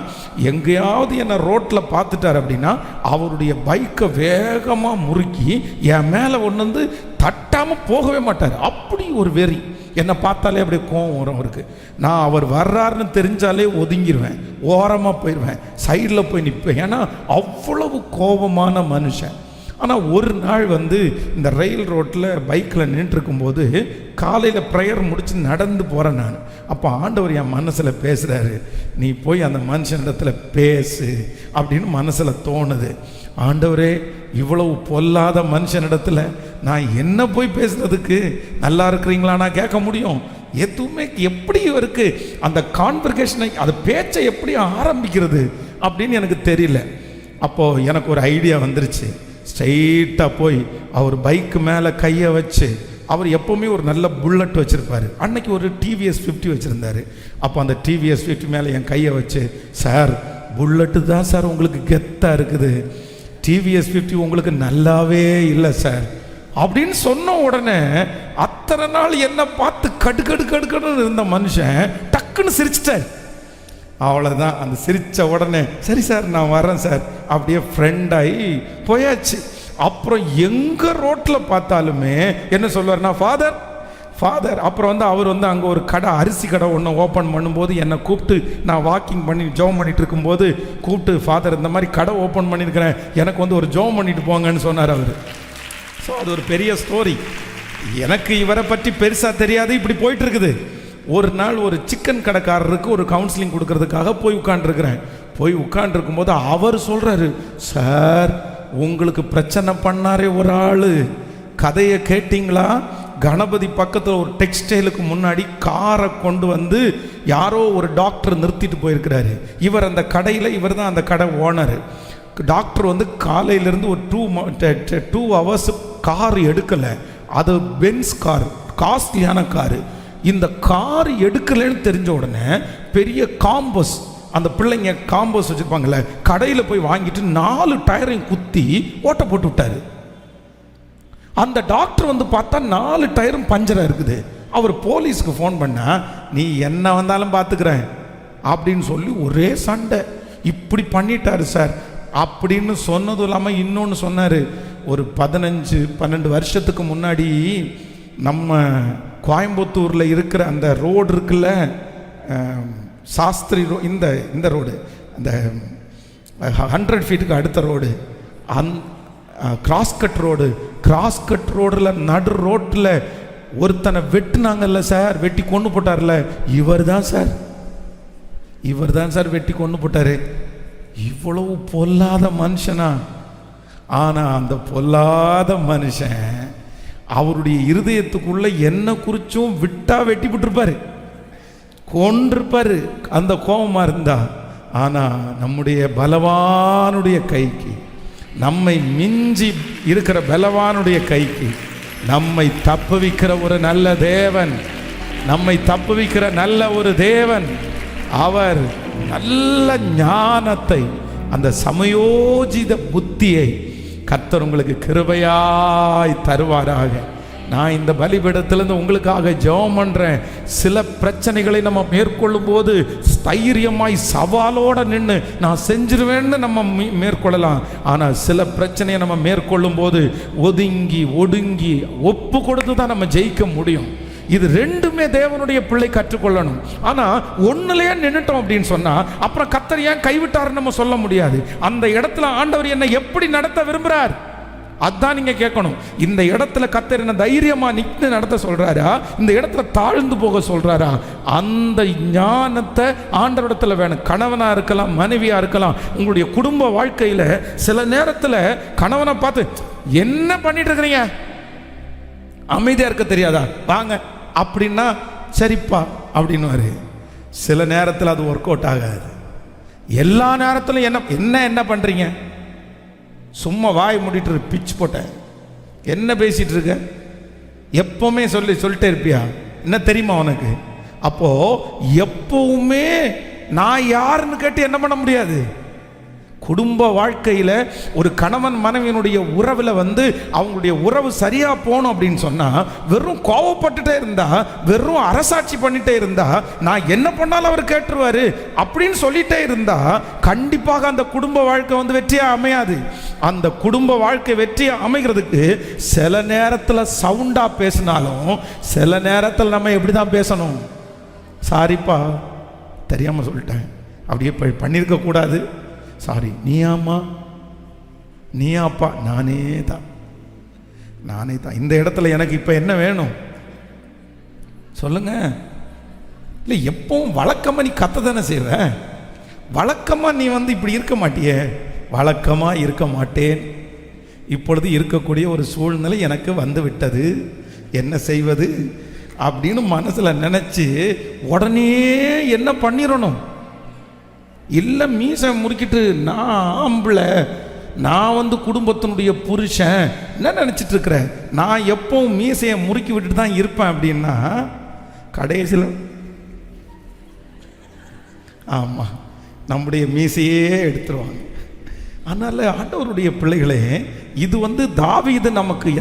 எங்கேயாவது என்னை ரோட்டில் பார்த்துட்டார் அப்படின்னா அவருடைய பைக்கை வேகமாக முறுக்கி என் மேலே ஒன்று வந்து தட்டாமல் போகவே மாட்டார். அப்படி ஒரு வெறி. என்னை பார்த்தாலே அப்படியே கோவம் வரும் அவருக்கு. நான் அவர் வர்றாருன்னு தெரிஞ்சாலே ஒதுங்கிடுவேன், ஓரமாக போயிடுவேன், சைடில் போய் நிற்பேன். ஏன்னா அவ்வளவு கோபமான மனுஷன். ஆனால் ஒரு நாள் வந்து இந்த ரயில் ரோட்டில் பைக்கில் நின்றுருக்கும்போது காலையில் ப்ரேயர் முடித்து நடந்து போகிறேன் நான். அப்போ ஆண்டவர் என் மனசில் பேசுகிறாரு, நீ போய் அந்த மனுஷனிடத்தில் பேசு அப்படின்னு மனசில் தோணுது. ஆண்டவரே, இவ்வளவு பொல்லாத மனுஷனிடத்தில் நான் என்ன போய் பேசுறதுக்கு? நல்லா இருக்கிறீங்களா நான் கேட்க முடியும்? எதுவுமே எப்படி இவருக்கு அந்த கான்வர்சேஷனை, அது பேச்சை எப்படி ஆரம்பிக்கிறது அப்படின்னு எனக்கு தெரியல. அப்போது எனக்கு ஒரு ஐடியா வந்துருச்சு. ஸ்ட்ரைட்டாக போய் அவர் பைக்கு மேலே கையை வச்சு, அவர் எப்போவுமே ஒரு நல்ல புல்லட் வச்சுருப்பார். அன்னைக்கு ஒரு டிவிஎஸ் 50 வச்சுருந்தார். அப்போ அந்த டிவிஎஸ் 50 மேலே என் கையை வச்சு, சார் புல்லட்டு தான் சார் உங்களுக்கு கெத்தாக இருக்குது, டிவிஎஸ் 50 உங்களுக்கு நல்லாவே இல்லை சார் அப்படின்னு சொன்ன உடனே அத்தனை நாள் என்னை பார்த்து கடுக்கடுன்னு இருந்த மனுஷன் டக்குன்னு சிரிச்சிட்டார். அவ்வளோதான். அந்த சிரித்த உடனே சரி சார் நான் வரேன் சார் அப்படியே ஃப்ரெண்டாகி போயாச்சு. அப்புறம் எங்கள் ரோட்டில் பார்த்தாலுமே என்ன சொல்லுவார்னா, ஃபாதர். அப்புறம் வந்து அவர் வந்து அங்கே ஒரு கடை, அரிசி கடை ஒன்று ஓப்பன் பண்ணும்போது என்னை கூப்பிட்டு, நான் வாக்கிங் பண்ணி ஜோம் பண்ணிட்டு இருக்கும்போது கூப்பிட்டு, ஃபாதர் இந்த மாதிரி கடை ஓப்பன் பண்ணியிருக்கிறேன், எனக்கு வந்து ஒரு ஜோம் பண்ணிட்டு போங்கன்னு சொன்னார் அவர். ஸோ அது ஒரு பெரிய ஸ்டோரி. எனக்கு இவரை பற்றி பெருசாக தெரியாது, இப்படி போயிட்டு இருக்குது. ஒரு நாள் ஒரு சிக்கன் கடைக்காரருக்கு ஒரு கவுன்சிலிங் கொடுக்கறதுக்காக போய் உட்காண்டிருக்கிறேன். போய் உட்காண்டிருக்கும்போது அவர் சொல்கிறாரு, சார் உங்களுக்கு பிரச்சனை பண்ணாரே ஒரு ஆள், கதையை கேட்டிங்களா? கணபதி பக்கத்தில் ஒரு டெக்ஸ்டைலுக்கு முன்னாடி காரை கொண்டு வந்து யாரோ ஒரு டாக்டர் நிறுத்திட்டு போயிருக்கிறாரு. இவர் அந்த கடையில், இவர் தான் அந்த கடை ஓனர். டாக்டர் வந்து காலையிலேருந்து ஒரு 2 hours கார் எடுக்கலை. அது பென்ஸ் கார், காஸ்ட்லியான காரு. இந்த கார் எடுக்கலைன்னு தெரிஞ்ச உடனே பெரிய காம்பஸ், அந்த பிள்ளைங்க காம்பஸ் வச்சுருப்பாங்கள்ல, கடையில் போய் வாங்கிட்டு 4 டயரையும் குத்தி ஓட்ட போட்டு விட்டாரு. அந்த டாக்டர் வந்து பார்த்தா 4 டயரும் பஞ்சராக இருக்குது. அவர் போலீஸ்க்கு ஃபோன் பண்ணால், நீ என்ன வந்தாலும் பார்த்துக்கிறேன் அப்படின்னு சொல்லி ஒரே சண்டை. இப்படி பண்ணிட்டாரு சார் அப்படின்னு சொன்னதும் இல்லாமல் இன்னொன்று சொன்னார். ஒரு 15-12 வருஷத்துக்கு முன்னாடி நம்ம கோயம்புத்தூரில் இருக்கிற அந்த ரோடு இருக்குல்ல, சாஸ்திரி இந்த ரோடு, அந்த 100 ஃபீட்டுக்கு அடுத்த ரோடு, கிராஸ்கட் ரோடில் நடு ரோட்டில் ஒருத்தனை வெட்டுனாங்கல்ல சார், வெட்டி கொண்டு போட்டார்ல, இவர் தான் சார் வெட்டி கொண்டு போட்டார். இவ்வளவு பொல்லாத மனுஷனா? ஆனால் அந்த பொல்லாத மனுஷன் அவருடைய இருதயத்துக்குள்ள என்ன குறிச்சும் விட்டா வெட்டி விட்டுருப்பாரு, கொண்டிருப்பாரு அந்த கோபமா இருந்தா. ஆனால் நம்முடைய பலவானுடைய கைக்கு, நம்மை மிஞ்சி இருக்கிற பலவானுடைய கைக்கு நம்மை தப்புவிக்கிற ஒரு நல்ல தேவன், நம்மை தப்புவிக்கிற நல்ல ஒரு தேவன் அவர் நல்ல ஞானத்தை, அந்த சமயோஜித புத்தியை கர்த்தர் உங்களுக்கு கிருபையாய் தருவாராக. நான் இந்த பலிபீடத்திலிருந்து உங்களுக்காக ஜெபம் பண்ணுறேன். சில பிரச்சனைகளை நம்ம மேற்கொள்ளும் போது தைரியமாய் சவாலோடு நின்று நான் செஞ்சிருவேன்னு நம்ம மேற்கொள்ளலாம். ஆனால் சில பிரச்சனையை நம்ம மேற்கொள்ளும் போது ஒதுங்கி ஒடுங்கி ஒப்பு கொடுத்து தான் நம்ம ஜெயிக்க முடியும். இது ரெண்டுமே தேவனுடைய பிள்ளை கற்றுக்கொள்ளணும். ஆனால் ஒன்றுலையே நின்றுட்டோம் அப்படின்னு சொன்னால் அப்புறம் கர்த்தர் ஏன் கைவிட்டாருன்னு நம்ம சொல்ல முடியாது. அந்த இடத்துல ஆண்டவர் என்னை எப்படி நடத்த விரும்புகிறார் அதான் நீங்க கேட்கணும். இந்த இடத்துல கர்த்தர் என்ன தைரியமா நின்று நடத்த சொல்றாரா, இந்த இடத்துல தாழ்ந்து போக சொல்றாரா? அந்த ஞானத்தை ஆண்டவரிடத்துல வேணும். கணவனா இருக்கலாம், மனைவியா இருக்கலாம். உங்களுடைய குடும்ப வாழ்க்கையில சில நேரத்தில் கணவனை பார்த்து என்ன பண்ணிட்டு இருக்கிறீங்க, அமைதியா இருக்க தெரியாதா, வாங்க அப்படின்னா சரிப்பா அப்படின்னு. சில நேரத்தில் அது ஒர்க் அவுட் ஆகாது. எல்லா நேரத்திலும் என்ன என்ன பண்றீங்க, சும்மா வாய் மூடிட்டு பிச்சு போட்டேன், என்ன பேசிட்டு இருக்க, எப்பவுமே சொல்லிட்டே இருப்பியா, என்ன தெரியுமா உனக்கு? அப்போ எப்பவுமே நான் யாருன்னு கேட்டு என்ன பண்ண முடியாது. குடும்ப வாழ்க்கையில் ஒரு கணவன் மனைவியினுடைய உறவில் அவங்களுடைய உறவு சரியாக போகணும் அப்படின்னு சொன்னால் வெறும் கோவப்பட்டுட்டே இருந்தா, வெறும் அரசாட்சி பண்ணிட்டே இருந்தா, நான் என்ன பண்ணாலும் அவர் கேட்டுருவாரு அப்படின்னு சொல்லிட்டே இருந்தா கண்டிப்பாக அந்த குடும்ப வாழ்க்கை வெற்றியாக அமையாது. அந்த குடும்ப வாழ்க்கை வெற்றியாக அமைகிறதுக்கு சில நேரத்தில் சவுண்டாக பேசினாலும் சில நேரத்தில் நம்ம எப்படி தான் பேசணும், சாரிப்பா தெரியாமல் சொல்லிட்டேன், அப்படியே பண்ணியிருக்க கூடாது, சாரி, நீயாம்மா நீயாப்பா, நானே தான். இந்த இடத்துல எனக்கு இப்போ என்ன வேணும் சொல்லுங்க. இல்லை எப்பவும் வழக்கமாக நீ கத்த தானே செய்வ, வழக்கமாக நீ இப்படி இருக்க மாட்டியே. வழக்கமாக இருக்க மாட்டேன், இப்பொழுது இருக்கக்கூடிய ஒரு சூழ்நிலை எனக்கு விட்டது, என்ன செய்வது அப்படின்னு மனசில் நினச்சி உடனே என்ன பண்ணிடணும். இல்லை மீசை முறுக்கிட்டு நான் ஆம்பளை, நான் குடும்பத்தினுடைய புருஷன் என்ன நினச்சிட்டு இருக்கிறேன், நான் எப்பவும் மீசையை முறுக்கி விட்டுட்டு தான் இருப்பேன் அப்படின்னா கடைசியில் ஆமாம் நம்முடைய மீசையே எடுத்துருவாங்க. அதனால் ஆண்டவருடைய பிள்ளைகளே, இது தாவீது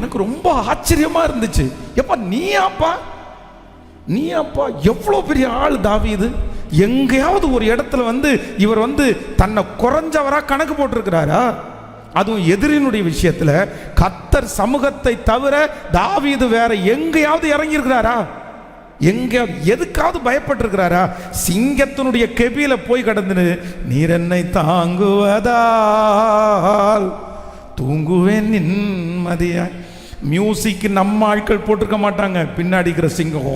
எனக்கு ரொம்ப ஆச்சரியமாக இருந்துச்சு. எப்பா நீ அப்பா எவ்வளோ பெரிய ஆள் தாவீது. எங்கேயாவது ஒரு இடத்துல இவர் தன்னை குறைஞ்சவராக கணக்கு போட்டிருக்கிறாரா? அதுவும் எதிரினுடைய விஷயத்தில் கர்த்தர் சமூகத்தை தவிர தாவீது வேற எங்கேயாவது இறங்கி இருக்கிறாரா? எங்கேயாவது எதுக்காவது பயப்பட்டிருக்கிறாரா? சிங்கத்தினுடைய கெபியில போய் கடந்து நீர் என்னை தாங்குவதால் தூங்குவேன் நிம்மதியாய். மியூசிக் நம்ம ஆட்கள் போட்டிருக்க மாட்டாங்க, பின்னாடிக்கிற சிங்கம் ஓ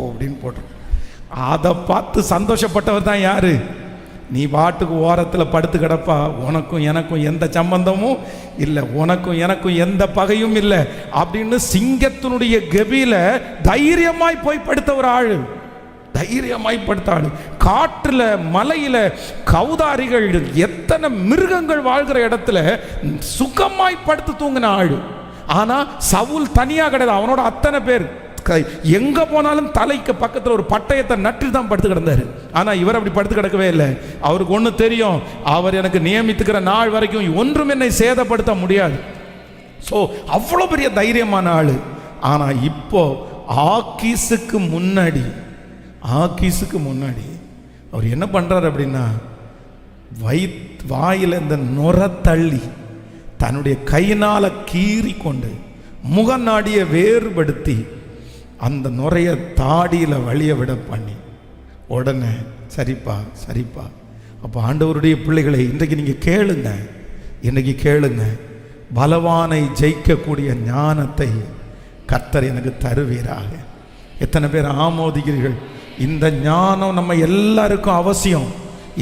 அப்படின்னு போட்டு அதை பார்த்து சந்தோஷப்பட்டவர் தான் யாரு? நீ பாட்டுக்கு ஓரத்தில் படுத்து கிடப்பா, உனக்கும் எனக்கும் எந்த சம்பந்தமும் இல்லை, உனக்கும் எனக்கும் எந்த பகையும் இல்லை அப்படின்னு சிங்கத்தினுடைய கெபியில தைரியமாய் போய் படுத்த ஒரு ஆள், தைரியமாய் படுத்த ஆள். காட்டுல மலையில கௌதாரிகள் எத்தனை மிருகங்கள் வாழ்கிற இடத்துல சுகமாய் படுத்து தூங்கின ஆள். ஆனா சவுல் தனியா கிடையாது, அவனோட அத்தனை பேர் எங்க போனாலும் தலைக்கு பக்கத்தில் ஒரு பட்டயத்தை நட்டு தான் படுத்து கிடந்தாரு. ஆனா இவர் அப்படி படுத்து கிடக்கவே இல்லை. அவருக்கு ஒன்று தெரியும், அவர் எனக்கு நியமித்துக்கிற நாள் வரைக்கும் ஒன்றும் என்னை சேதப்படுத்த முடியாது. ஸோ அவ்வளோ பெரிய தைரியமான ஆள். ஆனா இப்போ ஆக்கீஸுக்கு முன்னாடி அவர் என்ன பண்றாரு அப்படின்னா, வாயில இந்த நுர தள்ளி தன்னுடைய கையினால கீறி கொண்டு முகநாடியை வேறுபடுத்தி அந்த நுரைய தாடியில் வழிய விட பண்ணி உடனே சரிப்பா. அப்போ ஆண்டவருடைய பிள்ளைகளை இன்றைக்கு நீங்கள் கேளுங்க, பலவானை ஜெயிக்கக்கூடிய ஞானத்தை கர்த்தர் எனக்கு தருவீராக. எத்தனை பேர் ஆமோதிக்கிறீர்கள்? இந்த ஞானம் நம்ம எல்லாருக்கும் அவசியம்,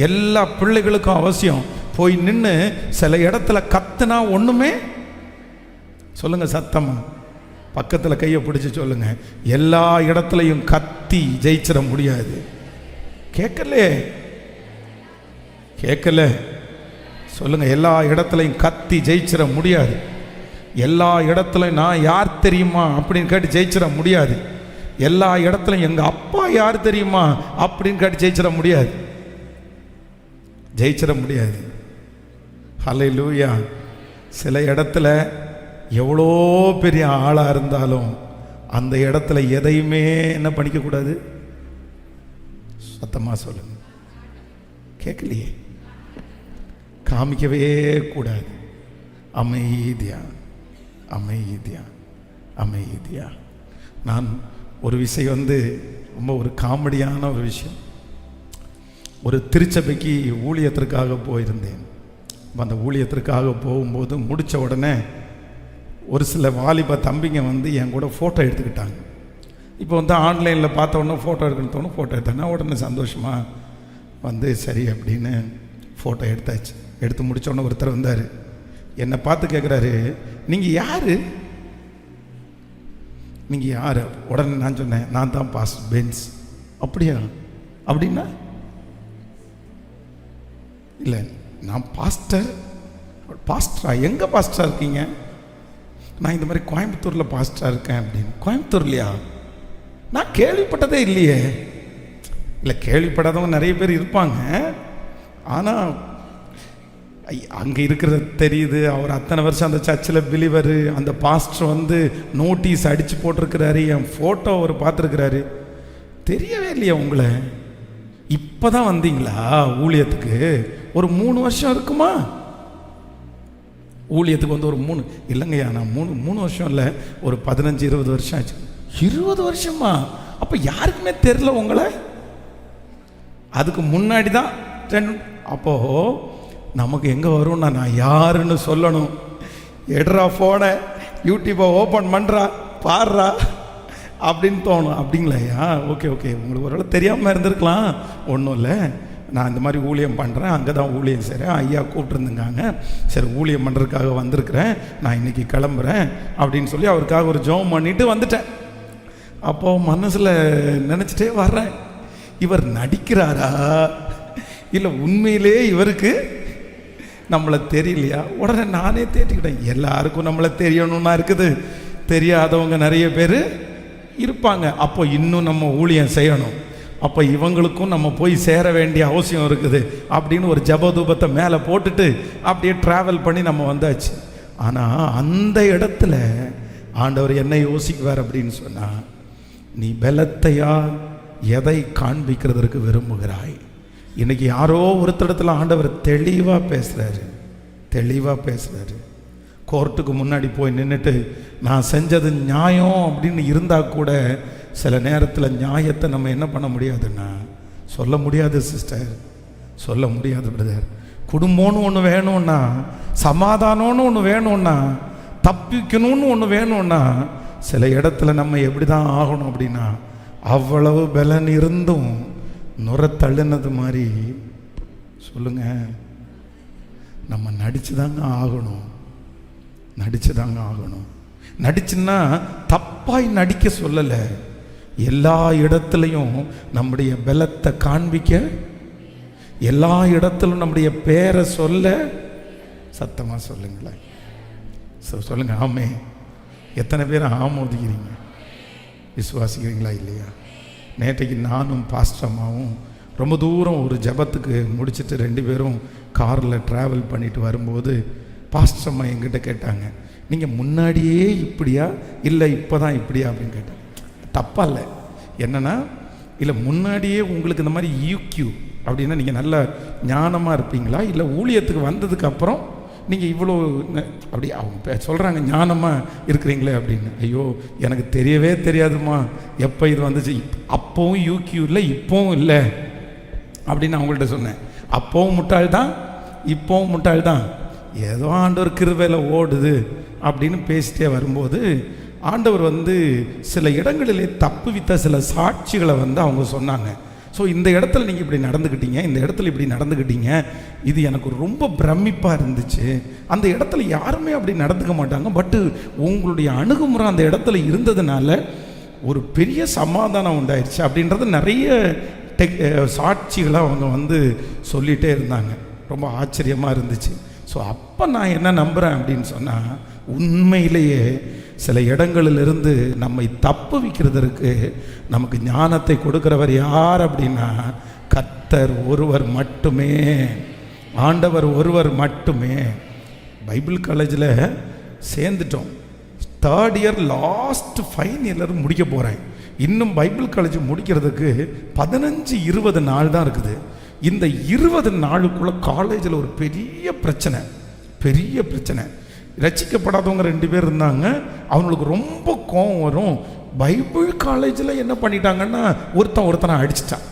எல்லா பிள்ளைகளுக்கும் அவசியம். போய் நின்று சில இடத்துல கத்துனா ஒண்ணுமே சொல்லுங்க சத்தமா, பக்கத்தில் கையை பிடிச்சி சொல்லுங்க, எல்லா இடத்துலையும் கத்தி ஜெயிச்சிட முடியாது. கேட்கல சொல்லுங்க, எல்லா இடத்துலையும் கத்தி ஜெயிச்சிட முடியாது. எல்லா இடத்துலையும் நான் யார் தெரியுமா அப்படின்னு கேட்டு ஜெயிச்சிட முடியாது. எல்லா இடத்துலையும் எங்கள் அப்பா யார் தெரியுமா அப்படின்னு கேட்டு ஜெயிச்சிட முடியாது. ஜெயிச்சிட முடியாது. ஹல்லேலூயா. சில இடத்துல எவ்வளோ பெரிய ஆளாக இருந்தாலும் அந்த இடத்துல எதையுமே என்ன பண்ணிக்கக்கூடாது? சத்தமாக சொல்லுங்க, கேட்கலையே, காமிக்கவே கூடாது. அமைதியா அமைதியா அமைதியா. நான் ஒரு விஷயம் ரொம்ப ஒரு காமெடியான ஒரு விஷயம். ஒரு திருச்சபைக்கு ஊழியத்திற்காக போயிருந்தேன். அந்த ஊழியத்திற்காக போகும்போது முடித்த உடனே ஒரு சில வாலிப தம்பிங்க என் கூட ஃபோட்டோ எடுத்துக்கிட்டாங்க. இப்போ ஆன்லைனில் பார்த்த உடனே ஃபோட்டோ எடுக்கணும்னு தோணும், ஃபோட்டோ எடுத்தேன்னா உடனே சந்தோஷமாக சரி அப்படின்னு ஃபோட்டோ எடுத்தாச்சு. எடுத்து முடித்த உடனே ஒருத்தர் வந்தார், என்னை பார்த்து கேட்குறாரு, நீங்கள் யார்? நீங்கள் யார்? உடனே நான் சொன்னேன், நான் தான் பாஸ்டர் பென்ஸ். அப்படியா? அப்படின்னா இல்லை, நான் பாஸ்டரா? எங்கே பாஸ்டராக இருக்கீங்க? நான் இந்த மாதிரி கோயம்புத்தூரில் பாஸ்டராக இருக்கேன் அப்படின்னு. கோயம்புத்தூர்லையா? நான் கேள்விப்பட்டதே இல்லையே. இல்லை, கேள்விப்படாதவங்க நிறைய பேர் இருப்பாங்க, ஆனால் அங்கே இருக்கிறது தெரியுது. அவர் அத்தனை வருஷம் அந்த சர்ச்சில் பிலிவர். அந்த பாஸ்டர் நோட்டீஸ் அடித்து போட்டிருக்கிறாரு, என் ஃபோட்டோ அவர் பார்த்துருக்கிறாரு. தெரியவே இல்லையா உங்களை? இப்போ தான் வந்தீங்களா ஊழியத்துக்கு? ஒரு 3 வருஷம் இருக்குமா ஊழியத்துக்கு? ஒரு 3 இல்லைங்கய்யா, நான் 3 வருஷம் இல்லை, ஒரு 15-20 வருஷம் ஆச்சு. 20 வருஷமா? அப்போ யாருக்குமே தெரில உங்களை? அதுக்கு முன்னாடி தான். அப்போது நமக்கு எங்கே வரும்னா, நான் யாருன்னு சொல்லணும். எடுறா ஃபோனை, யூடியூப்பை ஓப்பன் பண்ணுறா, பாடுறா அப்படின்னு தோணும். அப்படிங்களாயா? ஓகே ஓகே, உங்களுக்கு ஒரு வேளை தெரியாமல் இருந்திருக்கலாம். ஒன்றும் இல்லை, நான் இந்த மாதிரி ஊழியம் பண்ணுறேன், அங்கே தான் ஊழியம் செய்கிறேன், ஐயா கூப்பிட்டுருந்துங்காங்க, சரி ஊழியம் பண்ணுறதுக்காக வந்திருக்கிறேன், நான் இன்றைக்கி கிளம்புறேன் அப்படின்னு சொல்லி அவருக்காக ஒரு ஜெபம் பண்ணிவிட்டு வந்துட்டேன். அப்போது மனசில் நினச்சிட்டே வர்றேன், இவர் நடிக்கிறாரா இல்லை உண்மையிலே இவருக்கு நம்மளை தெரியலையா? உடனே நானே தேட்டிக்கிட்டேன். எல்லாருக்கும் நம்மளை தெரியணும்னா இருக்குது, தெரியாதவங்க நிறைய பேர் இருப்பாங்க. அப்போ இன்னும் நம்ம ஊழியம் செய்யணும், அப்போ இவங்களுக்கும் நம்ம போய் சேர வேண்டிய அவசியம் இருக்குது அப்படின்னு ஒரு ஜபதூபத்தை மேலே போட்டுட்டு அப்படியே ட்ராவல் பண்ணி நம்ம வந்தாச்சு. ஆனால் அந்த இடத்துல ஆண்டவர் என்ன யோசிக்குவார் அப்படின்னு சொன்னால், நீ பலத்தையா எதை காண்பிக்கிறதற்கு விரும்புகிறாய்? இன்னைக்கு யாரோ ஒருத்தடத்தில் ஆண்டவர் தெளிவாக பேசுகிறாரு. கோர்ட்டுக்கு முன்னாடி போய் நின்றுட்டு நான் செஞ்சது நியாயம் அப்படின்னு இருந்தால் கூட சில நேரத்தில் நியாயத்தை நம்ம என்ன பண்ண முடியாதுன்னா சொல்ல முடியாது சிஸ்டர், சொல்ல முடியாது பிரதர். குடும்பம்னு ஒன்று வேணும்னா, சமாதானம்னு ஒன்று வேணும்னா, தப்பிக்கணும்னு ஒன்று வேணும்னா சில இடத்துல நம்ம எப்படி தான் ஆகணும் அப்படின்னா, அவ்வளவு பலன் இருந்தும் நுர தள்ளுனது மாதிரி சொல்லுங்க, நம்ம நடிச்சு தாங்க ஆகணும். நடிச்சுன்னா தப்பாய் நடிக்க சொல்லலை, எல்லா இடத்துலையும் நம்முடைய பலத்தை காண்பிக்க, எல்லா இடத்திலும் நம்முடைய பேரை சொல்ல. சத்தமா சொல்லுங்களேன், சொல்லுங்க ஆமே. எத்தனை பேர் ஆமோதிக்கிறீங்க? விசுவாசிக்கிறீங்களா இல்லையா? நேற்றைக்கு நானும் பாஸ்டம்மாவும் ரொம்ப தூரம் ஒரு ஜபத்துக்கு முடிச்சுட்டு 2 பேரும் காரில் ட்ராவல் பண்ணிட்டு வரும்போது பாஸ்டம்மா என்கிட்ட கேட்டாங்க, நீங்கள் முன்னாடியே இப்படியா இல்லை இப்போ தான் இப்படியா அப்படின்னு கேட்டாங்க. தப்பா இல்லை, என்னென்னா இல்லை முன்னாடியே உங்களுக்கு இந்த மாதிரி யூக்யூ அப்படின்னா நீங்கள் நல்ல ஞானமாக இருப்பீங்களா, இல்லை ஊழியத்துக்கு வந்ததுக்கு அப்புறம் நீங்கள் இவ்வளோ அப்படி அவங்க சொல்கிறாங்க ஞானமாக இருக்கிறீங்களே அப்படின்னு. ஐயோ எனக்கு தெரியவே தெரியாதுமா எப்போ இது வந்துச்சு, அப்போவும் யூக்யூ இல்லை இப்போவும் இல்லை அப்படின்னு அவங்கள்ட்ட சொன்னேன். அப்போவும் முட்டாள் தான் இப்போவும் முட்டாள் தான், ஏதோ ஆண்டவர் கிருபையில ஓடுது அப்படின்னு பேசிட்டே வரும்போது ஆண்டவர் சில இடங்களிலே தப்புவித்த சில சாட்சிகளை அவங்க சொன்னாங்க. ஸோ இந்த இடத்துல நீங்கள் இப்படி நடந்துக்கிட்டீங்க, இந்த இடத்துல இப்படி நடந்துக்கிட்டீங்க, இது எனக்கு ரொம்ப பிரமிப்பாக இருந்துச்சு. அந்த இடத்துல யாருமே அப்படி நடந்துக்க மாட்டாங்க, பட்டு உங்களுடைய அணுகுமுறை அந்த இடத்துல இருந்ததுனால ஒரு பெரிய சமாதானம் உண்டாயிடுச்சு அப்படின்றது நிறைய சாட்சிகளை அவங்க சொல்லிகிட்டே இருந்தாங்க. ரொம்ப ஆச்சரியமாக இருந்துச்சு. ஸோ அப்போ நான் என்ன நம்புகிறேன் அப்படின்னு சொன்னால், உண்மையிலேயே சில இடங்களிலிருந்து நம்மை தப்புவிக்கிறதற்கு நமக்கு ஞானத்தை கொடுக்கிறவர் யார் அப்படின்னா கர்த்தர் ஒருவர் மட்டுமே. ஆண்டவர் ஒருவர் மட்டுமே. பைபிள் காலேஜில் சேர்ந்துட்டோம். 3rd year last final year முடிக்க போகிறேன். இன்னும் பைபிள் காலேஜ் முடிக்கிறதுக்கு 15-20 நாள் தான் இருக்குது. இந்த 20 நாளுக்குள்ள காலேஜில் ஒரு பெரிய பிரச்சனை. ரட்சிக்கப்படாதவங்க 2 பேர் இருந்தாங்க. அவங்களுக்கு ரொம்ப கோபம் வரும். பைபிள் காலேஜில் என்ன பண்ணிட்டாங்கன்னா, ஒருத்தனை அடிச்சிட்டான்.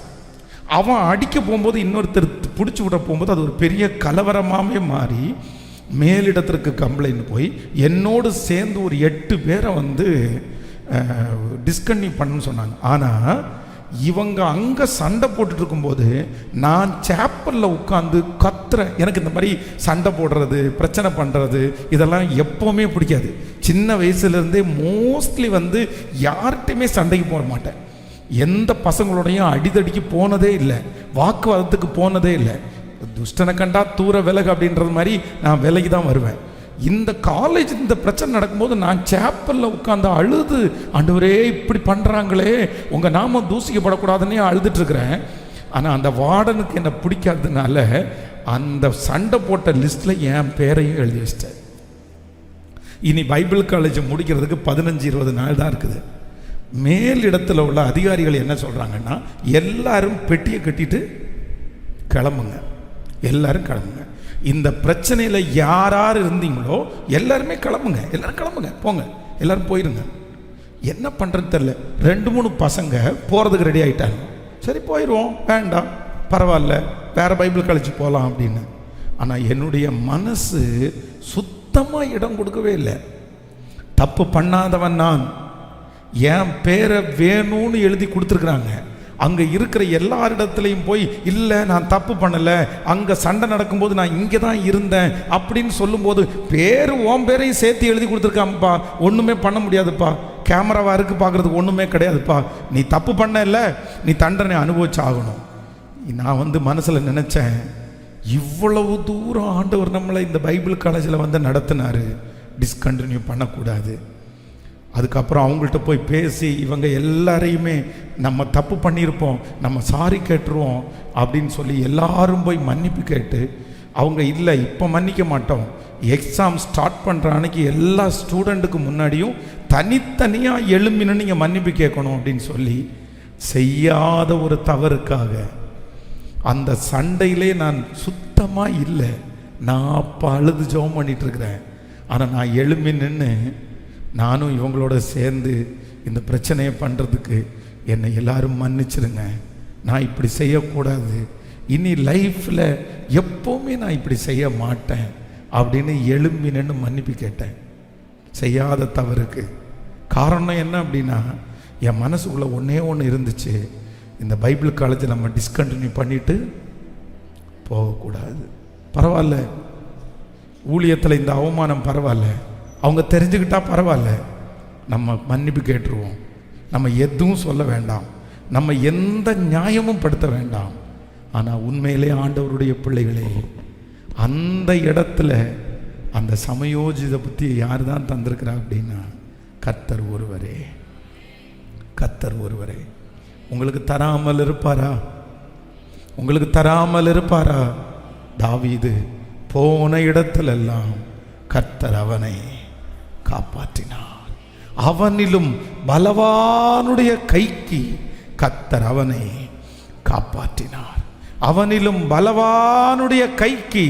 அவன் அடிக்க போகும்போது இன்னொருத்தர் பிடிச்சி விட போகும்போது அது ஒரு பெரிய கலவரமாகவே மாறி மேலிடத்திற்கு கம்ப்ளைண்ட் போய் என்னோடு சேர்ந்து ஒரு 8 பேரை டிஸ்கன்டினியூ பண்ணணும்னு சொன்னாங்க. ஆனால் இவங்க அங்கே சண்டை போட்டுட்டு இருக்கும்போது நான் சேப்பலில் உட்காந்து கத்துறேன். எனக்கு இந்த மாதிரி சண்டை போடுறது, பிரச்சனை பண்ணுறது இதெல்லாம் எப்போவுமே பிடிக்காது. சின்ன வயசுலேருந்தே மோஸ்ட்லி யார்கிட்டையுமே சண்டைக்கு போக மாட்டேன். எந்த பசங்களோடையும் அடிதடிக்கு போனதே இல்லை, வாக்குவாதத்துக்கு போனதே இல்லை. துஷ்டனை கண்டா தூர விலகு அப்படின்றது மாதிரி நான் விலகி தான் வருவேன். இந்த காலேஜ் இந்த பிரச்சனை நடக்கும்போது நான் சேப்பலில் உட்காந்து அழுது, ஆண்டவரே இப்படி பண்ணுறாங்களே, உங்கள் நாமம் தூசிக்கப்படக்கூடாதுன்னே அழுதுட்டுருக்கிறேன். ஆனால் அந்த வார்டனுக்கு என்னை பிடிக்காததுனால அந்த சண்டை போட்ட லிஸ்ட்டில் என் பேரையும் எழுதி வச்சிட்டேன். இனி பைபிள் காலேஜ் முடிக்கிறதுக்கு 15-20 நாள் தான் இருக்குது. மேலிடத்தில் உள்ள அதிகாரிகள் என்ன சொல்கிறாங்கன்னா, எல்லாரும் பெட்டியை கட்டிட்டு கிளம்புங்க, எல்லாரும் கிளம்புங்க. இந்த பிரச்சனையில் யார் இருந்தீங்களோ எல்லாருமே கிளம்புங்க, எல்லாரும் கிளம்புங்க, போங்க, எல்லாரும் போயிருங்க. என்ன பண்ணுறதுன்னு தெரில. 2-3 பசங்க போகிறதுக்கு ரெடி ஆகிட்டாங்க. சரி போயிடுவோம், வேண்டாம் பரவாயில்ல, வேறு பைபிள் காலேஜ் போகலாம் அப்படின்னு. ஆனால் என்னுடைய மனசு சுத்தமாக இடம் கொடுக்கவே இல்லை. தப்பு பண்ணாதவன் நான், என் பேரை வேணும்னு எழுதி கொடுத்துருக்குறாங்க. அங்கே இருக்கிற எல்லாரிடத்துலையும் போய் இல்லை நான் தப்பு பண்ணலை, அங்கே சண்டை நடக்கும்போது நான் இங்கே தான் இருந்தேன் அப்படின்னு சொல்லும்போது உன் பேரையும் சேர்த்து எழுதி கொடுத்துருக்காங்கப்பா, ஒன்றுமே பண்ண முடியாதுப்பா, கேமராவாக இருக்குது பார்க்குறதுக்கு ஒன்றுமே கிடையாதுப்பா, நீ தப்பு பண்ண இல்லை, நீ தண்டனை அனுபவிச்சு ஆகணும். நான் மனசில் நினச்சேன், இவ்வளவு தூரம் ஆண்டவர் நம்மளை இந்த பைபிள் காலேஜில் நடத்தினார், டிஸ்கண்டினியூ பண்ணக்கூடாது. அதுக்கப்புறம் அவங்கள்ட்ட போய் பேசி இவங்க எல்லாரையுமே நம்ம தப்பு பண்ணியிருப்போம், நம்ம சாரி கேட்டுருவோம் அப்படின்னு சொல்லி எல்லாரும் போய் மன்னிப்பு கேட்டு, அவங்க இல்லை இப்போ மன்னிக்க மாட்டோம், எக்ஸாம் ஸ்டார்ட் பண்ணுற அன்னைக்கு எல்லா ஸ்டூடெண்ட்டுக்கு முன்னாடியும் தனித்தனியாக எழும்பின்னு நீங்கள் மன்னிப்பு கேட்கணும் அப்படின்னு சொல்லி செய்யாத ஒரு தவறுக்காக அந்த சண்டையிலே நான் சுத்தமாக இல்லை. நான் அப்போ அழுது ஜெபம் பண்ணிகிட்ருக்கிறேன். ஆனால் நான் எழும்பி நின்று நானும் இவங்களோட சேர்ந்து இந்த பிரச்சனையை பண்ணுறதுக்கு என்னை எல்லாரும் மன்னிச்சிருங்க, நான் இப்படி செய்யக்கூடாது, இனி லைஃப்பில் எப்போவுமே நான் இப்படி செய்ய மாட்டேன் அப்படின்னு எழும்பி நின்று மன்னிப்பு கேட்டேன். செய்யாத தவறுக்கு காரணம் என்ன அப்படின்னா, என் மனசுக்குள்ளே ஒன்று இருந்துச்சு, இந்த பைபிள் காலேஜை நம்ம டிஸ்கண்டினியூ பண்ணிவிட்டு போகக்கூடாது. பரவாயில்ல, ஊழியத்தில் இந்த அவமானம் பரவாயில்ல, அவங்க தெரிஞ்சுக்கிட்டா பரவாயில்ல, நம்ம மன்னிப்பு கேட்டுருவோம், நம்ம எதுவும் சொல்ல வேண்டாம், நம்ம எந்த நியாயமும் படுத்த வேண்டாம். ஆனால் உண்மையிலே ஆண்டவருடைய பிள்ளைகளே, அந்த இடத்துல அந்த சமயோஜித புத்தியை யார் தான் தந்திருக்கிறா அப்படின்னா, கர்த்தர் ஒருவரே. கர்த்தர் ஒருவரே. உங்களுக்கு தராமல் இருப்பாரா? உங்களுக்கு தராமல் இருப்பாரா? தாவீது போன இடத்திலெல்லாம் கர்த்தர் அவனை காப்பாற்றினார். அவனிலும் பலவானுடைய கைக்கு கர்த்தர் அவனை காப்பாற்றினார். அவனிலும் பலவானுடைய கைக்கு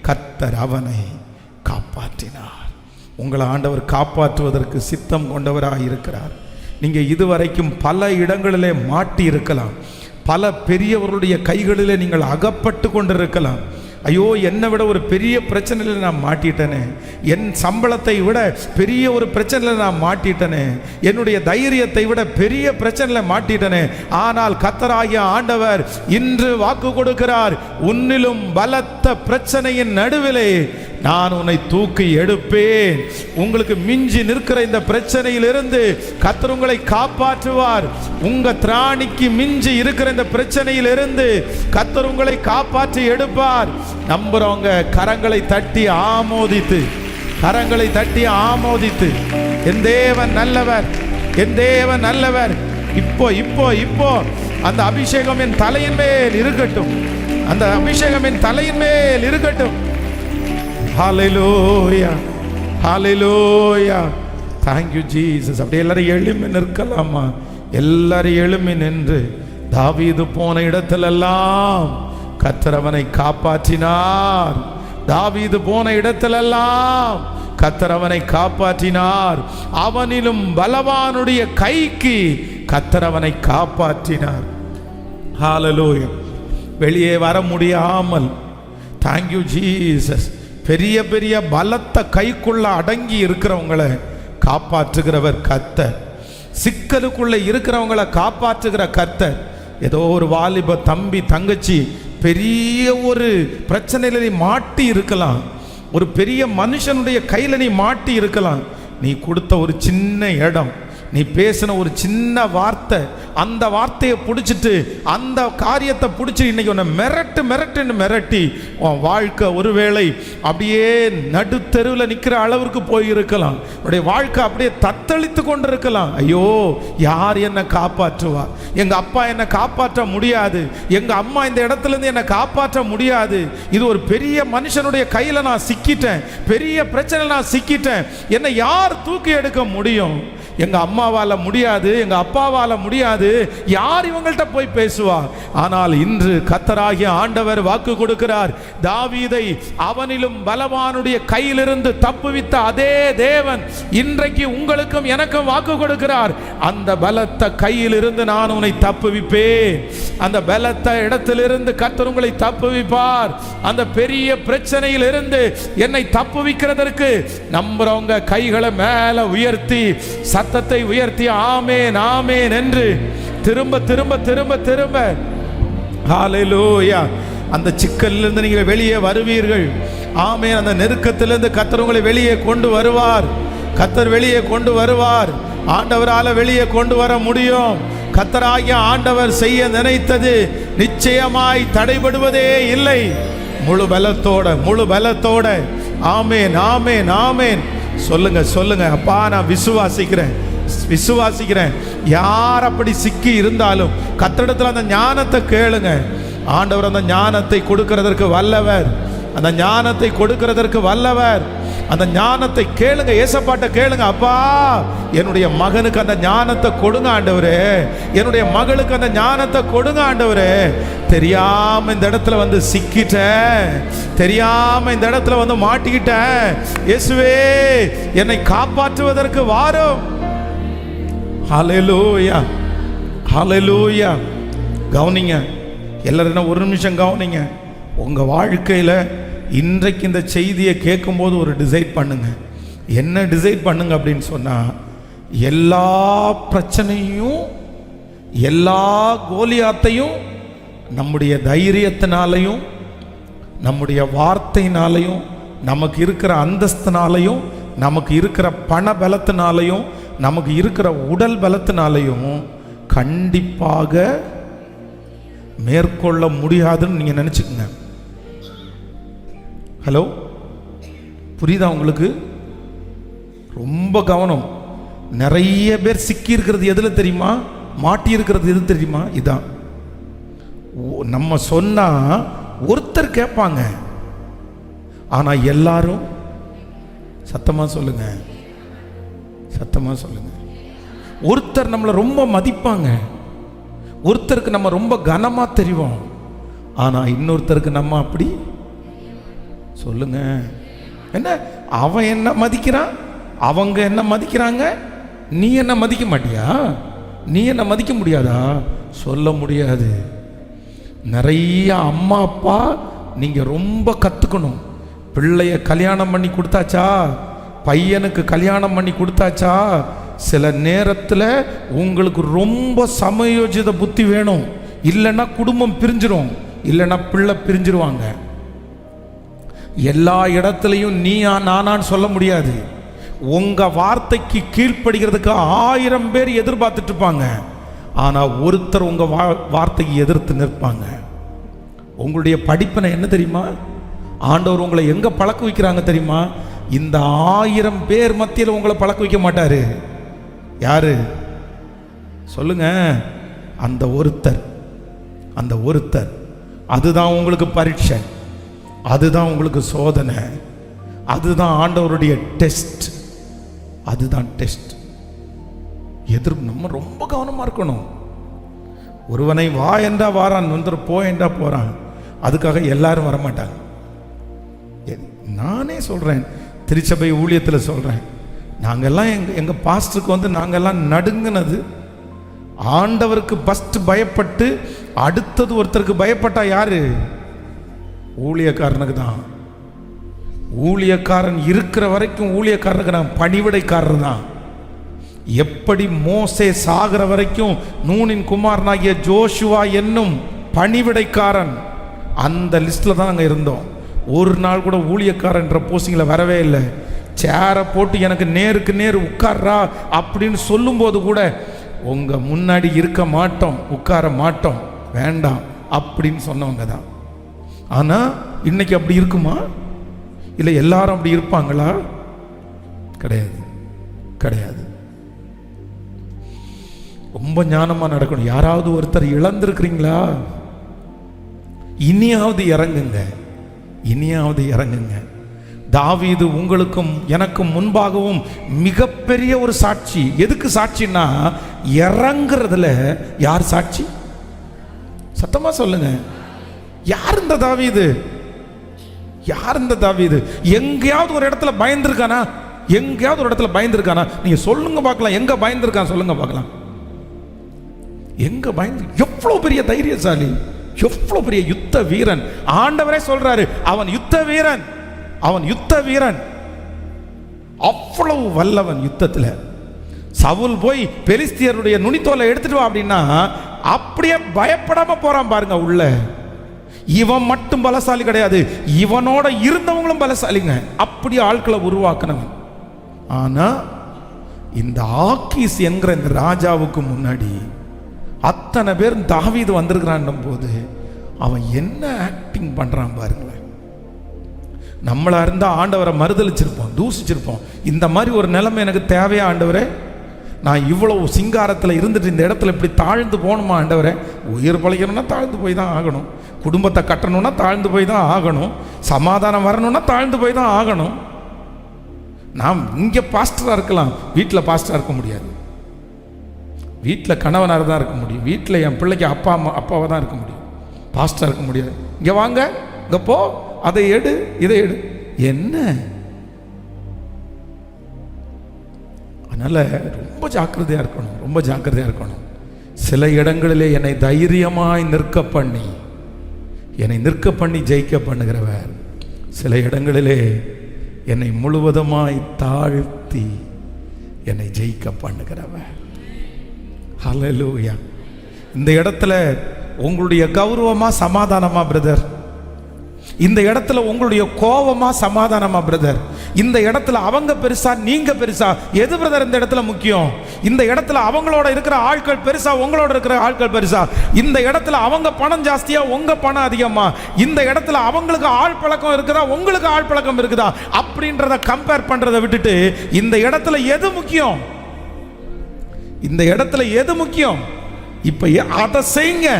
கர்த்தர் அவனை காப்பாற்றினார். உங்களை ஆண்டவர் காப்பாற்றுவதற்கு சித்தம் கொண்டவராக இருக்கிறார். நீங்கள் இதுவரைக்கும் பல இடங்களிலே மாட்டி இருக்கலாம், பல பெரியவர்களுடைய கைகளிலே நீங்கள் அகப்பட்டு கொண்டிருக்கலாம். ஐயோ, என்னை விட ஒரு பெரிய பிரச்சனையில் நான் மாட்டிட்டேனே, என் சம்பளத்தை விட பெரிய ஒரு பிரச்சனையில் நான் மாட்டிட்டேனே, என்னுடைய தைரியத்தை விட பெரிய பிரச்சனையில் மாட்டிட்டேனே. ஆனால் கர்த்தராகிய ஆண்டவர் இன்று வாக்கு கொடுக்கிறார், உன்னிலும் பலத்த பிரச்சனையின் நடுவிலே நான் உன்னை தூக்கி எடுப்பேன். உங்களுக்கு மிஞ்சி நிற்கிற இந்த பிரச்சனையிலிருந்து கர்த்தர் உங்களை காப்பாற்றுவார். உங்க திராணிக்கு மிஞ்சி இருக்கிற இந்த பிரச்சனையிலிருந்து கர்த்தர் உங்களை காப்பாற்றி எடுப்பார். நம்புறவங்க கரங்களை தட்டி ஆமோதித்து, கரங்களை தட்டி ஆமோதித்து, என் தேவன் நல்லவர், என் தேவன் நல்லவர். இப்போ இப்போ இப்போ அந்த அபிஷேகம் என் தலையின் மேல் இருக்கட்டும். அந்த அபிஷேகம் என் தலையின் மேல் இருக்கட்டும். ஹல்லேலூயா, ஹல்லேலூயா. Thank you Jesus. அப்படியே எல்லாரும் எழும்பி நிற்கலாமா? எல்லாரும் எழும்பி நின்று, தாவீது போன இடத்திலெல்லாம் கர்த்தர் அவனை காப்பாற்றினார். தாவீது போன இடத்திலெல்லாம் கர்த்தர் அவனை காப்பாற்றினார். அவனிலும் பலவானுடைய கைக்கு கர்த்தர் அவனை காப்பாற்றினார். ஹல்லேலூயா. வெளியே வர முடியாமல், Thank you Jesus, பெரிய பெரிய பலத்த கைக்குள்ள அடங்கி இருக்கிறவங்களை காப்பாற்றுகிறவர் கர்த்தர். சிக்கலுக்குள்ள இருக்கிறவங்களை காப்பாற்றுகிற கர்த்தர். ஏதோ ஒரு வாலிப தம்பி தங்கச்சி பெரிய ஒரு பிரச்சனையில நீ மாட்டி இருக்கலாம், ஒரு பெரிய மனுஷனுடைய கையில் நீ மாட்டி இருக்கலாம். நீ கொடுத்த ஒரு சின்ன இடம், நீ பேசின ஒரு சின்ன வார்த்தை, அந்த வார்த்தையை பிடிச்சிட்டு, அந்த காரியத்தை பிடிச்சி இன்னைக்கு உன்னை மிரட்டுன்னு மிரட்டி உன் வாழ்க்கை ஒருவேளை அப்படியே நடுத்தெருவில் நிற்கிற அளவுக்கு போயிருக்கலாம். உன்னுடைய வாழ்க்கை அப்படியே தத்தளித்து கொண்டு இருக்கலாம். ஐயோ, யார் என்னை காப்பாற்றுவா? எங்கள் அப்பா என்னை காப்பாற்ற முடியாது, எங்கள் அம்மா இந்த இடத்துலேருந்து என்னை காப்பாற்ற முடியாது, இது ஒரு பெரிய மனுஷனுடைய கையில் நான் சிக்கிட்டேன், பெரிய பிரச்சனை நான் சிக்கிட்டேன், என்னை யார் தூக்கி எடுக்க முடியும்? எங்க அம்மாவால முடியாது, எங்க அப்பாவால முடியாது, யார் இவங்கள்ட்ட போய் பேசுவா? ஆனால் இன்று கர்த்தராகிய ஆண்டவர் வாக்கு கொடுக்கிறார். தாவீதை அவனிலும் பலவானுடைய கையிலிருந்து தப்புவித்த அதே தேவன் இன்றைக்கு உங்களுக்கும் எனக்கும் வாக்கு கொடுக்கிறார். அந்த பலத்த கையிலிருந்து நான் உன்னை தப்புவிப்பேன். அந்த பலத்த இடத்திலிருந்து கர்த்தர் உங்களை தப்புவிப்பார். அந்த பெரிய பிரச்சனையில் இருந்து என்னை தப்புவிக்கிறதற்கு நம்புறவங்க கைகளை மேல உயர்த்தி, சத்தத்தை உயர்த்தி ஆமென் ஆமென் என்று திரும்ப திரும்ப திரும்ப திரும்ப ஹல்லேலூயா. அந்த சிக்கலிலிருந்து நீங்கள் வெளியே வருவீர்கள். ஆமென். அந்த நெருக்கத்திலிருந்து கர்த்தர் உங்களை வெளியே கொண்டு வருவார். கர்த்தர் வெளியே கொண்டு வருவார். ஆண்டவரால வெளியே கொண்டு வர முடியும். கர்த்தராகிய ஆண்டவர் செய்ய நினைத்தது நிச்சயமாய் தடைபடுவதே இல்லை. முழு பலத்தோட ஆமென் ஆமென் ஆமென் சொல்லுங்க சொல்லுங்க. அப்பா, நான் விசுவாசிக்கிறேன். யார் அப்படி சிக்கி இருந்தாலும் கர்த்தரிடத்தில் அந்த ஞானத்தை கேளுங்க. ஆண்டவர் அந்த ஞானத்தை கொடுக்கிறதற்கு வல்லவர். அந்த ஞானத்தை கொடுக்கிறதற்கு வல்லவர். அந்த ஞானத்தை கேளுங்க. ஏசப்பாட்ட கேளுங்க. அப்பா, என்னுடைய மகனுக்கு அந்த ஞானத்தை கொடுங்க ஆண்டவரே, என்னுடைய மகளுக்கு அந்த ஞானத்தை கொடுங்க ஆண்டவரே. தெரியாம இந்த இடத்துல வந்து சிக்கிட்டேன், தெரியாம இந்த இடத்துல வந்து மாட்டிக்கிட்டேன். இயேசுவே, என்னை காப்பாற்றுவதற்கு வாரும். ஹல்லேலூயா, ஹல்லேலூயா. கவனிங்க எல்லாரும், ஒரு நிமிஷம் கவனிங்க. உங்க வாழ்க்கையில இன்றைக்கு இந்த செய்தியை கேட்கும்போது ஒரு டிசைட் பண்ணுங்க. என்ன டிசைட் பண்ணுங்க அப்படின்னு சொன்னா, எல்லா பிரச்சனையும், எல்லா கோலியாத்தையும் நம்முடைய தைரியத்தினாலையும், நம்முடைய வார்த்தையினாலையும், நமக்கு இருக்கிற அந்தஸ்தினாலையும், நமக்கு இருக்கிற பண பலத்தினாலையும், நமக்கு இருக்கிற உடல் பலத்தினாலையும் கண்டிப்பாக மேற்கொள்ள முடியாதுன்னு நீங்க நினைச்சுக்கங்க. ஹலோ, புரியுதா உங்களுக்கு? ரொம்ப கவனம். நிறைய பேர் சிக்கி இருக்கிறது எதுல தெரியுமா? மாட்டி இருக்கிறது எது தெரியுமா? இதான். நம்ம சொன்னா ஒருத்தர் கேட்பாங்க, ஆனா எல்லாரும் சத்தமா சொல்லுங்க, சத்தமா சொல்லுங்க. ஒருத்தர் நம்மளை ரொம்ப மதிப்பாங்க, ஒருத்தருக்கு நம்ம ரொம்ப கனமா தெரிவோம், ஆனா இன்னொருத்தருக்கு நம்ம அப்படி சொல்லுங்க. என்ன, அவன் என்ன மதிக்கிறான், அவங்க என்ன மதிக்கிறாங்க, நீ என்ன மதிக்க மாட்டியா? நீ என்ன மதிக்க முடியாதா? சொல்ல முடியாது. நிறைய அம்மா அப்பா நீங்க ரொம்ப கத்துக்கணும். பிள்ளைய கல்யாணம் பண்ணி கொடுத்தாச்சா, பையனுக்கு கல்யாணம் பண்ணி கொடுத்தாச்சா, சில நேரத்தில் உங்களுக்கு ரொம்ப சமயோஜித புத்தி வேணும். இல்லைன்னா குடும்பம் பிரிஞ்சிரும், இல்லைன்னா பிள்ளை பிரிஞ்சிருவாங்க. எல்லா இடத்துலையும் நீயா நானான்னு சொல்ல முடியாது. உங்க வார்த்தைக்கு கீழ்ப்படுகிறதுக்கு 1000 பேர் எதிர்பார்த்துட்டு இருப்பாங்க, ஆனா ஒருத்தர் உங்க வார்த்தைக்கு எதிர்த்து நிற்பாங்க. உங்களுடைய படிப்பினை என்ன தெரியுமா? ஆண்டவர் உங்களை எங்க பழக்க வைக்கிறாங்க தெரியுமா? இந்த 1000 பேர் மத்தியில் உங்களை பழக்க வைக்க மாட்டாரு. யாரு சொல்லுங்க? அந்த ஒருத்தர் அதுதான் உங்களுக்கு பரீட்சை, அதுதான் உங்களுக்கு சோதனை, அதுதான் ஆண்டவருடைய டெஸ்ட், அதுதான் டெஸ்ட். நம்ம ரொம்ப கவனமா இருக்கணும். ஒருவனை வா என்றா வாரான், ஒருத்தர் போ என்றா போறான். அதுக்காக எல்லாரும் வரமாட்டாங்க. நானே சொல்றேன், திருச்சபை ஊழியத்தில் சொல்றேன், நாங்கெல்லாம் எங்க பாஸ்டருக்கு வந்து நாங்கெல்லாம் நடுங்கினது ஆண்டவருக்கு ஃபர்ஸ்ட் பயப்பட்டு அடுத்தது ஒருத்தருக்கு பயப்பட்டா யாரு? ஊழியக்காரனுக்கு தான். ஊழியக்காரன் இருக்கிற வரைக்கும் ஊழியக்காரனுக்கு நான் பணிவிடைக்காரர் தான். எப்படி மோசே சாகிற வரைக்கும் நூனின் குமாரனாகிய ஜோஷுவா என்னும் பணிவிடைக்காரன் அந்த லிஸ்ட்ல தான் நாங்கள் இருந்தோம். ஒரு நாள் கூட ஊழியக்காரன்ற போஸ்டிங்கில் வரவே இல்லை. சேரை போட்டு எனக்கு நேருக்கு நேர் உட்கார்றா அப்படின்னு சொல்லும்போது கூட உங்க முன்னாடி இருக்க மாட்டோம், உட்கார மாட்டோம், வேண்டாம் அப்படின்னு சொன்னவங்க தான். ஆனா இன்னைக்கு அப்படி இருக்குமா? இல்லை எல்லாரும் அப்படி இருப்பாங்களா? கிடையாது, கிடையாது. ரொம்ப ஞானமா நடக்கணும். யாராவது ஒருத்தர் இழந்திருக்கிறீங்களா? இனியாவது இறங்குங்க, இனியாவது இறங்குங்க. தாவீது உங்களுக்கும் எனக்கும் முன்பாகவும் மிகப்பெரிய ஒரு சாட்சி. எதுக்கு சாட்சின்னா, இறங்குறதுல யார் சாட்சி? சத்தமா சொல்லுங்க, யார் இந்த தாவீது? யார் இந்த தாவீது? எங்கேயாவது ஒரு இடத்துல பயந்துருக்கானா? எங்கேயாவது ஒரு இடத்துல பயந்துருக்கானா? நீங்க சொல்லுங்க பார்க்கலாம். எங்க பயந்துருக்கான் சொல்லுங்க பார்க்கலாம். எங்க பயந்து? எவ்வளவு பெரிய தைரியசாலி, எவ்வளவு பெரிய யுத்த வீரன். ஆண்டவரே சொல்றாரு, அவன் யுத்த வீரன், அவன் யுத்த வீரன், அவ்வளவு வல்லவன் யுத்தத்தில். சவுல் போய் பெலிஸ்தியருடைய நுனித்தோலை எடுத்துட்டு வா அப்படின்னா அப்படியே பயப்படாம போறான் பாருங்க உள்ள. இவன் மட்டும் பலசாலி கிடையாது, இவனோட இருந்தவங்களும் பலசாலிங்க. அப்படி ஆட்களை உருவாக்கினவன். ஆனா இந்த ஆக்கீஸ் என்கிற இந்த ராஜாவுக்கு முன்னாடி அத்தனை பேர் தாவீது வந்திருக்கிறான் போது அவன் என்ன ஆக்டிங் பண்றான் பாருங்களேன். நம்மளா இருந்தா ஆண்டவரை மறுதளிச்சிருப்போம், தூசிச்சிருப்போம். இந்த மாதிரி ஒரு நிலைமை எனக்கு தேவையா ஆண்டவரே? நான் இவ்வளவு சிங்காரத்தில் இருந்துட்டு இந்த இடத்துல இப்படி தாழ்ந்து போகணுமா ஆண்டவரே? உயிர் பழைக்கணும்னா தாழ்ந்து போய் தான் ஆகணும், குடும்பத்தை கட்டணும்னா தாழ்ந்து போய் தான் ஆகணும், சமாதானம் வரணும்னா தாழ்ந்து போய் தான் ஆகணும். நாம் இங்கே பாஸ்டராக இருக்கலாம், வீட்டில் பாஸ்டராக இருக்க முடியாது. வீட்டில் கணவனாக தான் இருக்க முடியும், வீட்டில் என் பிள்ளைக்கு அப்பாவை தான் இருக்க முடியும், பாஸ்டராக இருக்க முடியாது. இங்கே வாங்க, இங்கே போ, அதை எடு, இதை எடு, என்ன? அதனால ரொம்ப ஜாக்கிரதையா இருக்கணும், ரொம்ப ஜாக்கிரதையா இருக்கணும். சில இடங்களிலே என்னை தைரியமாய் நிற்க பண்ணி ஜெயிக்க பண்ணுகிறவர், சில இடங்களிலே என்னை முழுவதுமாய் தாழ்த்தி என்னை ஜெயிக்க பண்ணுகிறவர். ஹல்லேலூயா. இந்த இடத்துல உங்களுடைய கௌரவமா சமாதானமா பிரதர்? இந்த இடத்துல உங்களுடைய கோபமா சமாதானமா பிரதர்? இந்த இடத்துல அவங்க பெருசா நீங்க பெருசா? எது பிரதர் இந்த இடத்துல முக்கியம்? இந்த இடத்துல அவங்களோட இருக்கிற ஆட்கள் பெருசா, உங்களோட இருக்கிற ஆட்கள் பெருசா? இந்த இடத்துல அவங்க பணம் ஜாஸ்தியா, உங்க பணம் அதிகமா? இந்த இடத்துல அவங்களுக்கு ஆள் பழக்கம் இருக்குதா, உங்களுக்கு ஆள் பழக்கம் இருக்குதா? அப்படின்றத கம்பேர் பண்றதை விட்டுட்டு இந்த இடத்துல எது முக்கியம்? இந்த இடத்துல எது முக்கியம்? இப்ப அதை செய்யுங்க,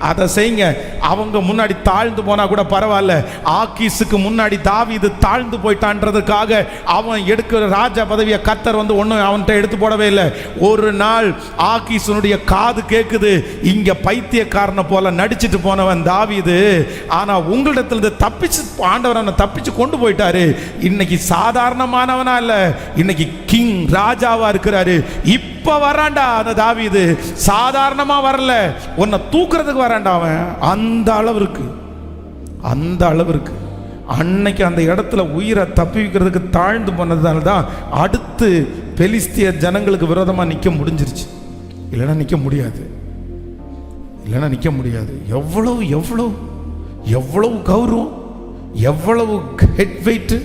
அதை செய்யுங்க. அவங்க முன்னாடி தாழ்ந்து போனா கூட பரவாயில்ல. ஆக்கீஸுக்கு முன்னாடி தாவீது தாழ்ந்து போயிட்டான்றதுக்காக அவன் எடுக்கிற ராஜா பதவியை கர்த்தர் வந்து ஒன்றும் அவன்கிட்ட எடுத்து போடவே இல்லை. ஒரு நாள் ஆக்கீஸனுடைய காது கேட்குது, இங்க பைத்தியக்காரனை போல நடிச்சிட்டு போனவன் தாவீது, ஆனா உங்களிடத்துல தப்பிச்சு ஆண்டவர் அவனை தப்பிச்சு கொண்டு போயிட்டாரு. இன்னைக்கு சாதாரணமானவனா இல்ல, இன்னைக்கு கிங் ராஜாவா இருக்கிறாரு. இப்ப வராண்டா அந்த தாவீது, சாதாரணமா வரல, உன்னை தூக்குறதுக்கு வராண்டா அவன். அந்த அளவிற்கு அன்னைக்கு அந்த இடத்துல உயிரை தப்பிக்கிறதுக்கு தாழ்ந்து போனதால தான் அடுத்து பெலிஸ்திய ஜனங்களுக்கு விரோதமா நிக்க முடிஞ்சிருச்சு. இல்லைன்னா நிக்க முடியாது. எவ்வளவு எவ்வளவு எவ்வளவு கௌரவம், எவ்வளவு ஹெட் வெயிட்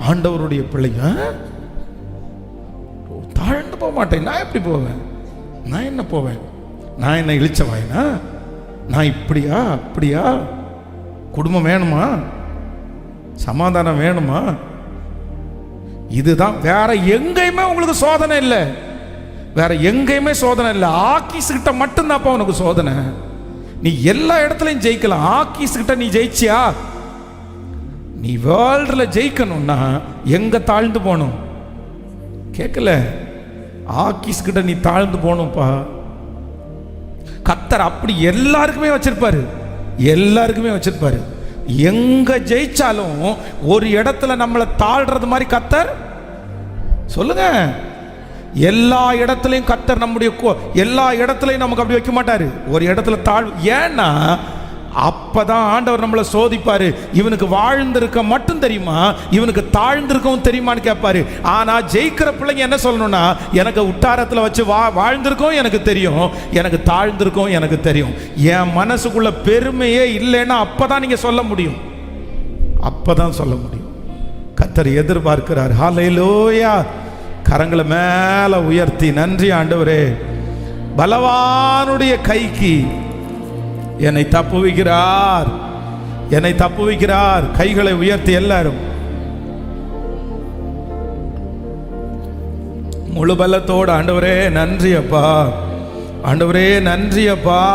ஆண்டவருடைய பிள்ளைங்க. தாழ்ந்து போக மாட்டேன். நான் எப்படி போவேன்? நான் என்ன போவேன்? நான் என்ன இழிச்சவாயினா? நான் இப்படியா அப்படியா? குடும்பம் வேணுமா? சமாதானம் வேணுமா? இதுதான். வேற எங்கேயுமே உங்களுக்கு சோதனை இல்லை, வேற எங்கேயுமே சோதனை இல்லை. ஆக்கீஸ் கிட்ட மட்டும்தான் உனக்கு சோதனை. நீ எல்லா இடத்துலையும் ஜெயிக்கலாம். ஆக்கீஸ் கிட்ட நீ ஜெயிச்சியா? நீ வேர்ல்டில் ஜெயிக்கணும்னா எங்க தாழ்ந்து போகணும்? கேட்கல, ஆக்கீஸ் கிட்ட நீ தாழ்ந்து போகணும்ப்பா. கர்த்தர் அப்படி எல்லாருக்குமே வச்சிருப்பாரு, எல்லாருக்குமே வச்சிருப்பாரு. எங்க ஜெயிச்சாலும் ஒரு இடத்துல நம்மளை தாழ்றது மாதிரி கர்த்தர் சொல்லுங்க. எல்லா இடத்துலையும் கர்த்தர் நம்முடைய எல்லா இடத்துலையும் நமக்கு அப்படி வைக்க மாட்டாரு. ஒரு இடத்துல தாழ்வு. ஏன்னா அப்பதான் ஆண்டவர் நம்மளை சோதிப்பாரு. இவனுக்கு வாழ்ந்திருக்க மட்டும் தெரியுமா, இவனுக்கு தாழ்ந்திருக்கவும் தெரியுமான்னு கேட்பாரு. ஆனா ஜெயிக்கிற பிள்ளைங்க என்ன சொல்லணும்னா, எனக்கு உட்டாரத்தில் வச்சு வாழ்ந்திருக்கவும் எனக்கு தெரியும், எனக்கு தாழ்ந்திருக்கவும் எனக்கு தெரியும். என் மனசுக்குள்ள பெருமையே இல்லைன்னா அப்பதான் நீங்க சொல்ல முடியும், அப்பதான் சொல்ல முடியும். கர்த்தர் எதிர்பார்க்கிறார். ஹல்லேலூயா. கரங்களை மேல உயர்த்தி, நன்றி ஆண்டவரே, பலவானுடைய கைக்கு என்னை தப்புவிக்கிறார், என்னை தப்புவிக்கிறார். கைகளை உயர்த்தி எல்லாரும் முழு பலத்தோடு, ஆண்டவரே நன்றி அப்பா, ஆண்டவரே நன்றி அப்பா,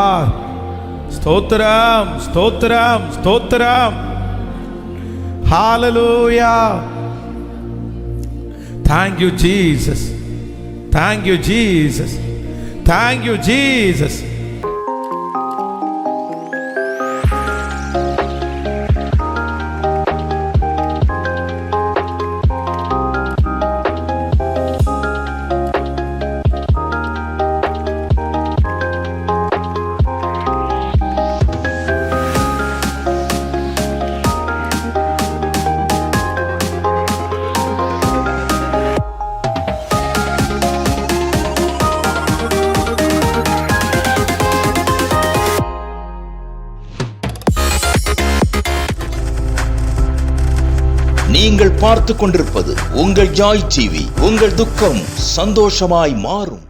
ஸ்தோத்திரம் ஸ்தோத்திரம் ஸ்தோத்திரம். ஹல்லேலூயா. Thank you Jesus, thank you Jesus, thank you Jesus. நீங்கள் பார்த்து கொண்டிருப்பது உங்கள் ஜாய் டிவி. உங்கள் துக்கம் சந்தோஷமாய் மாறும்.